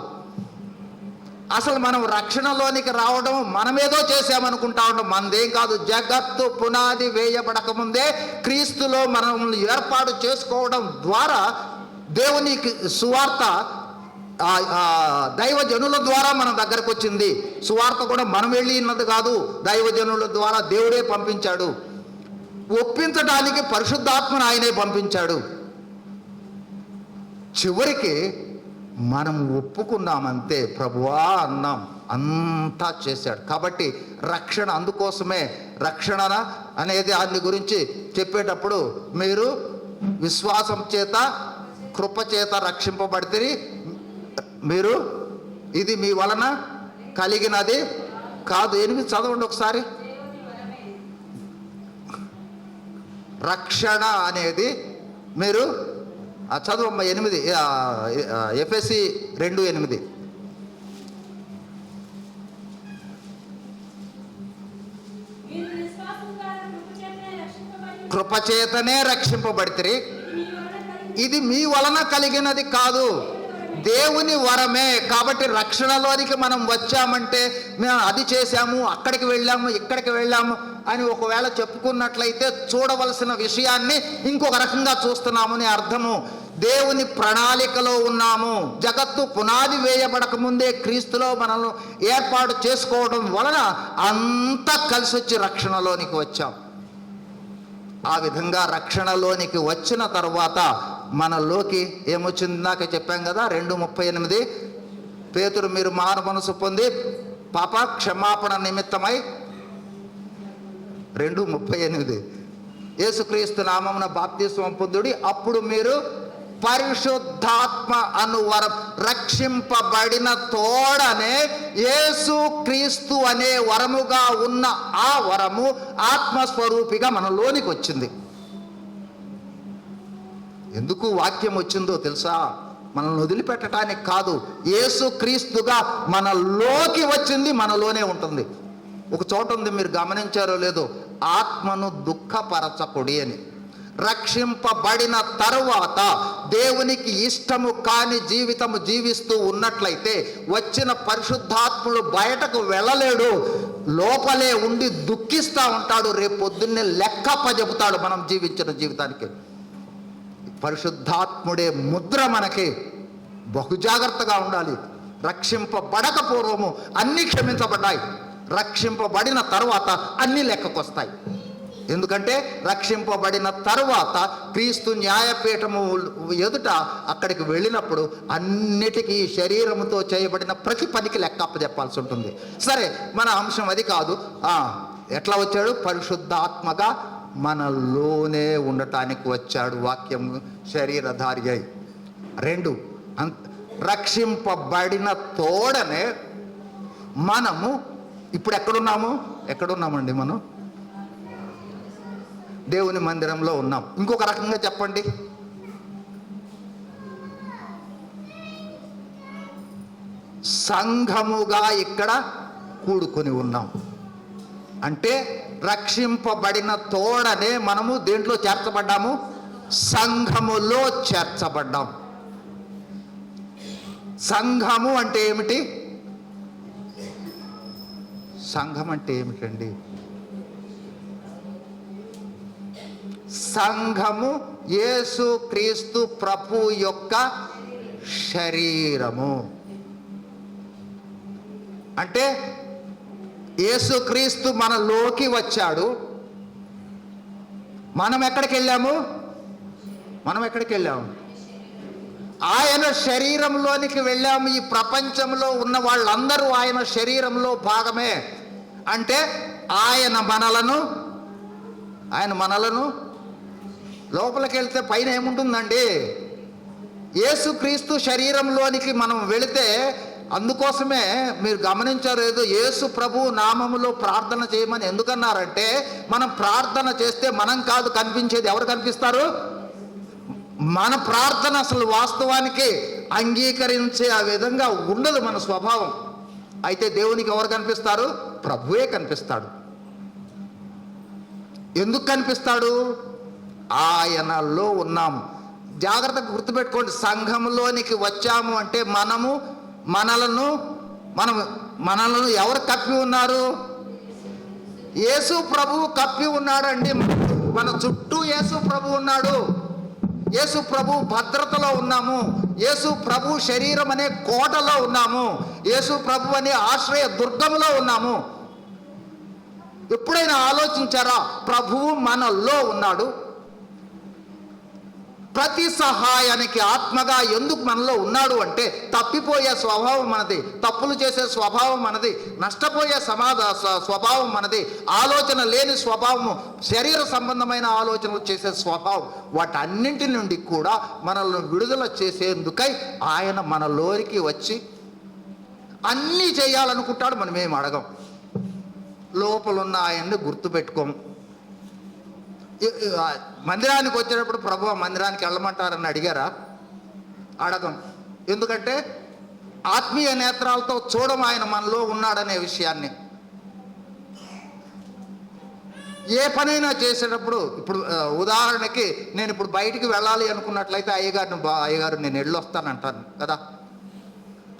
అసలు మనం రక్షణలోనికి రావడం మనమేదో చేసామనుకుంటా ఉంటాం, మనదేం కాదు. జగత్తు పునాది వేయబడక ముందే క్రీస్తులో మనల్ని ఏర్పాటు చేసుకోవడం ద్వారా దేవునికి సువార్త దైవజనుల ద్వారా మన దగ్గరకు వచ్చింది. సువార్త కూడా మనం వెళ్ళి ఉన్నది కాదు, దైవజనుల ద్వారా దేవుడే పంపించాడు. ఒప్పించడానికి పరిశుద్ధాత్మను ఆయనే పంపించాడు. చివరికి మనం ఒప్పుకున్నామంతే, ప్రభువా అన్నాం, అంతా చేశాడు. కాబట్టి రక్షణ, అందుకోసమే రక్షణ అనేది దాని గురించి చెప్పేటప్పుడు మీరు విశ్వాసం చేత కృపచేత రక్షింపబడితే మీరు ఇది మీ వలన కలిగినది కాదు. 8 చదవండి ఒకసారి. రక్షణ అనేది మీరు చదువమ్మ 8 ఎఫెసీ 2:8. కృపచేతనే రక్షింపబడితే ఇది మీ వలన కలిగినది కాదు, దేవుని వరమే. కాబట్టి రక్షణలోనికి మనం వచ్చామంటే మేము అది చేశాము, అక్కడికి వెళ్ళాము, ఇక్కడికి వెళ్ళాము అని ఒకవేళ చెప్పుకున్నట్లయితే చూడవలసిన విషయాన్ని ఇంకొక రకంగా చూస్తున్నామని అర్థము. దేవుని ప్రణాళికలో ఉన్నాము. జగత్తు పునాది వేయబడక ముందే క్రీస్తులో మనల్ని ఏర్పాటు చేసుకోవడం వలన అంతా కలిసి వచ్చి రక్షణలోనికి వచ్చాం. ఆ విధంగా రక్షణలోనికి వచ్చిన తర్వాత మనలోకి ఏమొచ్చింది? నాకు చెప్పాం కదా 2:38. పేతురు మీరు మారు మనసు పొంది పాప క్షమాపణ నిమిత్తమై 2:38 యేసుక్రీస్తు నామమున బాప్తిస్మం పొందుడి, అప్పుడు మీరు పరిశుద్ధాత్మ అనువరం రక్షింపబడిన తోడనే యేసుక్రీస్తు అనే వరముగా ఉన్న ఆ వరము ఆత్మస్వరూపిగా మనలోనికి వచ్చింది. ఎందుకు వాక్యం వచ్చిందో తెలుసా? మనల్ని వదిలిపెట్టడానికి కాదు, యేసుక్రీస్తుగా మనలోకి వచ్చింది, మనలోనే ఉంటుంది. ఒక చోట ఉంది, మీరు గమనించారో లేదో, ఆత్మను దుఃఖపరచకుడి అని. రక్షింపబడిన తరువాత దేవునికి ఇష్టము కాని జీవితము జీవిస్తూ ఉన్నట్లయితే వచ్చిన పరిశుద్ధాత్ముడు బయటకు వెళ్ళలేడు, లోపలే ఉండి దుఃఖిస్తూ ఉంటాడు. రేపు పొద్దున్నే లెక్కప్పచెబుతాడు మనం జీవించిన జీవితానికి. పరిశుద్ధాత్ముడే ముద్ర మనకి. బహు జాగ్రత్తగా ఉండాలి. రక్షింపబడక పూర్వము అన్నీ క్షమించబడ్డాయి, రక్షింపబడిన తర్వాత అన్నీ లెక్కకొస్తాయి. ఎందుకంటే రక్షింపబడిన తరువాత క్రీస్తు న్యాయపీఠము ఎదుట అక్కడికి వెళ్ళినప్పుడు అన్నిటికీ శరీరముతో చేయబడిన ప్రతి పనికి లెక్క అప్పచెప్పాల్సి ఉంటుంది. సరే, మన అంశం అది కాదు. ఎట్లా వచ్చాడు? పరిశుద్ధాత్మగా మనలోనే ఉండటానికి వచ్చాడు. వాక్యం శరీరధారి అయి. 2 రక్షింపబడిన తోడనే మనము ఇప్పుడు ఎక్కడున్నామండి? మనం దేవుని మందిరంలో ఉన్నాం. ఇంకొక రకంగా చెప్పండి, సంఘముగా ఇక్కడ కూడుకొని ఉన్నాం. అంటే రక్షింపబడిన తోడనే మనము దేంట్లో చేర్చబడ్డాము? సంఘములో చేర్చబడ్డాం. సంఘము అంటే ఏమిటి? సంఘం అంటే ఏమిటండి? సంఘము యేసు క్రీస్తు ప్రభు యొక్క శరీరము. అంటే యేసుక్రీస్తు మనలోకి వచ్చాడు. మనం ఎక్కడికి వెళ్ళాము? ఆయన శరీరంలోనికి వెళ్ళాము. ఈ ప్రపంచంలో ఉన్న వాళ్ళందరూ ఆయన శరీరంలో భాగమే. అంటే ఆయన మనలను లోపలికి వెళ్తే పైన ఏముంటుందండి? యేసుక్రీస్తు శరీరంలోనికి మనం వెళితే, అందుకోసమే మీరు గమనించారు ఏదో యేసు ప్రభు నామములో ప్రార్థన చేయమని ఎందుకన్నారంటే, మనం ప్రార్థన చేస్తే మనం కాదు కనిపించేది, ఎవరు కనిపిస్తారు? మన ప్రార్థన అసలు వాస్తవానికి అంగీకరించే ఆ విధంగా ఉండదు మన స్వభావం. అయితే దేవునికి ఎవరు కనిపిస్తారు? ప్రభువే కనిపిస్తాడు. ఎందుకు కనిపిస్తాడు? ఆయనలో ఉన్నాము. జాగ్రత్తగా గుర్తుపెట్టుకోండి, సంఘంలోనికి వచ్చాము అంటే మనలను ఎవరు కప్పి ఉన్నారు? యేసు ప్రభువు కప్పి ఉన్నాడండి. మన చుట్టూ యేసు ప్రభు ఉన్నాడు. యేసు ప్రభు భద్రతలో ఉన్నాము. యేసు ప్రభు శరీరం అనే కోటలో ఉన్నాము. యేసు ప్రభు అనే ఆశ్రయ దుర్గములో ఉన్నాము. ఎప్పుడైనా ఆలోచించారా? ప్రభువు మనలో ఉన్నాడు. ప్రతి సహాయానికి ఆత్మగా ఎందుకు మనలో ఉన్నాడు అంటే, తప్పిపోయే స్వభావం మనది, తప్పులు చేసే స్వభావం మనది, నష్టపోయే స్వభావం మనది, ఆలోచన లేని స్వభావము, శరీర సంబంధమైన ఆలోచనలు చేసే స్వభావం, వాటన్నింటి నుండి కూడా మనల్ని విడుదల చేసేందుకై ఆయన మనలోనికి వచ్చి అన్నీ చేయాలనుకుంటాడు. మనమేం అడగం. లోపలున్న ఆయన్ని గుర్తుపెట్టుకోము. మందిరానికి వచ్చేటప్పుడు ప్రభు మందిరానికి వెళ్ళమంటారని అడిగారా? అడగం. ఎందుకంటే ఆత్మీయ నేత్రాలతో చూడం ఆయన మనలో ఉన్నాడనే విషయాన్ని. ఏ పనైనా చేసేటప్పుడు, ఇప్పుడు ఉదాహరణకి నేను ఇప్పుడు బయటికి వెళ్ళాలి అనుకున్నట్లయితే అయ్యగారు నేను వెళ్ళొస్తానంటాను కదా.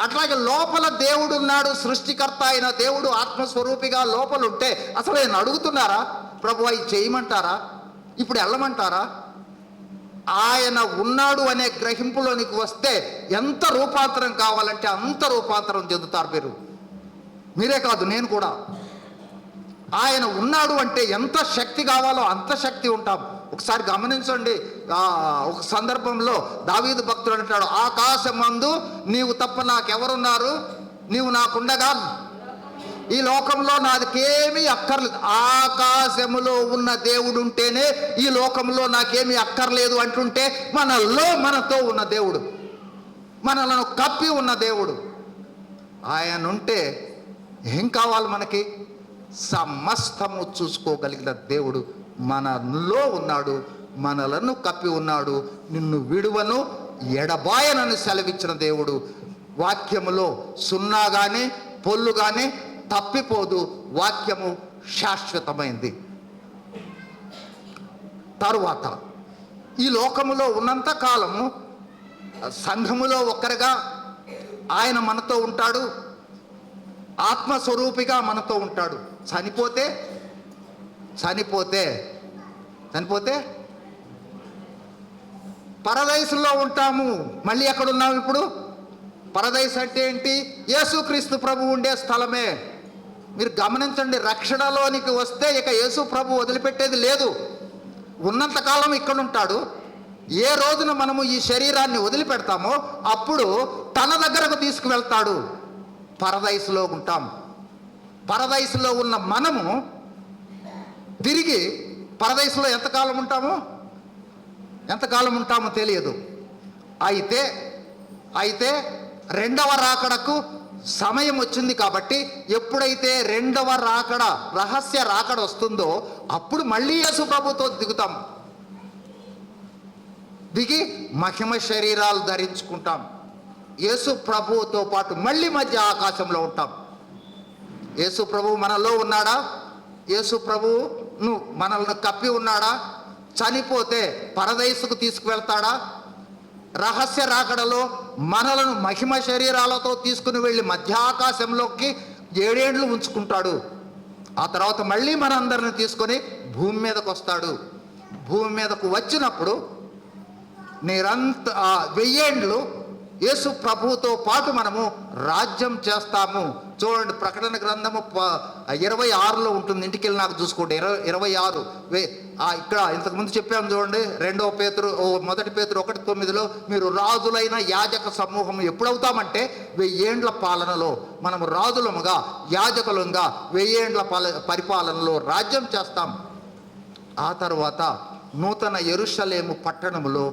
అట్లాగే లోపల దేవుడు ఉన్నాడు. సృష్టికర్త అయిన దేవుడు ఆత్మస్వరూపిగా లోపల ఉంటే అసలు ఆయన అడుగుతున్నారా? ప్రభు అవి చేయమంటారా? ఇప్పుడు వెళ్ళమంటారా? ఆయన ఉన్నాడు అనే గ్రహింపులోనికి వస్తే ఎంత రూపాంతరం కావాలంటే అంత రూపాంతరం చెందుతారు మీరే కాదు, నేను కూడా. ఆయన ఉన్నాడు అంటే ఎంత శక్తి కావాలో అంత శక్తి ఉంటాం. ఒకసారి గమనించండి, ఒక సందర్భంలో దావీదు భక్తుడు అంటాడు, ఆకాశమందు నీవు తప్ప నాకెవరున్నారు? నీవు నాకుండగా ఈ లోకంలో నాకేమీ అక్కర్లేదు. ఆకాశములో ఉన్న దేవుడు ఉంటేనే ఈ లోకంలో నాకేమీ అక్కర్లేదు అంటుంటే, మనతో ఉన్న దేవుడు, మనలను కప్పి ఉన్న దేవుడు ఆయన ఉంటే ఏం కావాలి మనకి? సమస్తము చూసుకోగలిగిన దేవుడు మనలో ఉన్నాడు, మనలను కప్పి ఉన్నాడు. నిన్ను విడువను ఎడబాయనని సెలవిచ్చిన దేవుడు. వాక్యములో సున్నా కానీ పొల్లు కానీ తప్పిపోదు. వాక్యము శాశ్వతమైంది. తరువాత ఈ లోకములో ఉన్నంత కాలము సంఘములో ఒక్కరిగా ఆయన మనతో ఉంటాడు, ఆత్మస్వరూపిగా మనతో ఉంటాడు. చనిపోతే పరదైసులో ఉంటాము. మళ్ళీ ఎక్కడున్నాము ఇప్పుడు? పరదైస్ అంటే ఏంటి? యేసుక్రీస్తు ప్రభు ఉండే స్థలమే. మీరు గమనించండి, రక్షణలోనికి వస్తే ఇక యేసు ప్రభు వదిలిపెట్టేది లేదు. ఉన్నంతకాలం ఇక్కడ ఉంటాడు. ఏ రోజున మనము ఈ శరీరాన్ని వదిలిపెడతామో అప్పుడు తన దగ్గరకు తీసుకువెళ్తాడు. పరదైసులో ఉంటాం. పరదైసులో ఉన్న మనము తిరిగి పరదైసులో ఎంతకాలం ఉంటామో తెలియదు. అయితే రెండవ రాకడకు సమయం వచ్చింది కాబట్టి, ఎప్పుడైతే రెండవ రాకడ, రహస్య రాకడ వస్తుందో అప్పుడు మళ్ళీ యేసు ప్రభుతో దిగుతాం. దిగి మహిమ శరీరాలు ధరించుకుంటాం. యేసు ప్రభువుతో పాటు మళ్ళీ మధ్య ఆకాశంలో ఉంటాం. యేసు ప్రభువు మనలో ఉన్నాడా? యేసు ప్రభువును మనల్ని కప్పి ఉన్నాడా? చనిపోతే పరదైసుకు తీసుకువెళ్తాడా? రహస్య రాకడలో మనలను మహిమ శరీరాలతో తీసుకుని వెళ్ళి మధ్యాకాశంలోకి 7 ఏండ్లు ఉంచుకుంటాడు. ఆ తర్వాత మళ్ళీ మనందరిని తీసుకొని భూమి మీదకు వస్తాడు. భూమి మీదకు వచ్చినప్పుడు 1000 ఏండ్లు యేసు ప్రభువుతో పాటు మనము రాజ్యం చేస్తాము. చూడండి, ప్రకటన గ్రంథము 26లో ఉంటుంది. ఇంటికి వెళ్ళి నాకు చూసుకోండి. 26 ఇక్కడ ఇంతకుముందు చెప్పాము చూడండి. 1 పేతురు 1:9 మీరు రాజులైన యాజక సమూహం ఎప్పుడవుతామంటే 1000 ఏండ్ల పాలనలో మనం రాజులముగా యాజకులంగా 1000 ఏండ్ల పరిపాలనలో రాజ్యం చేస్తాం. ఆ తర్వాత నూతన యెరూషలేము పట్టణములో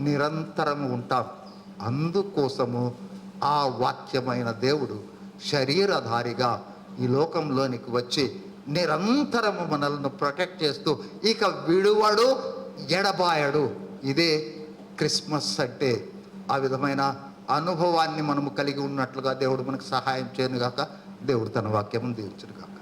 నిరంతరము ఉంటాం. అందుకోసము ఆ వాక్యమైన దేవుడు శరీరధారిగా ఈ లోకంలోనికి వచ్చి నిరంతరము మనల్ని ప్రొటెక్ట్ చేస్తూ ఇక విడువడు ఎడబాయడు. ఇదే క్రిస్మస్ అంటే. ఆ విధమైన అనుభవాన్ని మనము కలిగి ఉన్నట్లుగా దేవుడు మనకు సహాయం చేయనుగాక. దేవుడు తన వాక్యము దీవించునుగాక.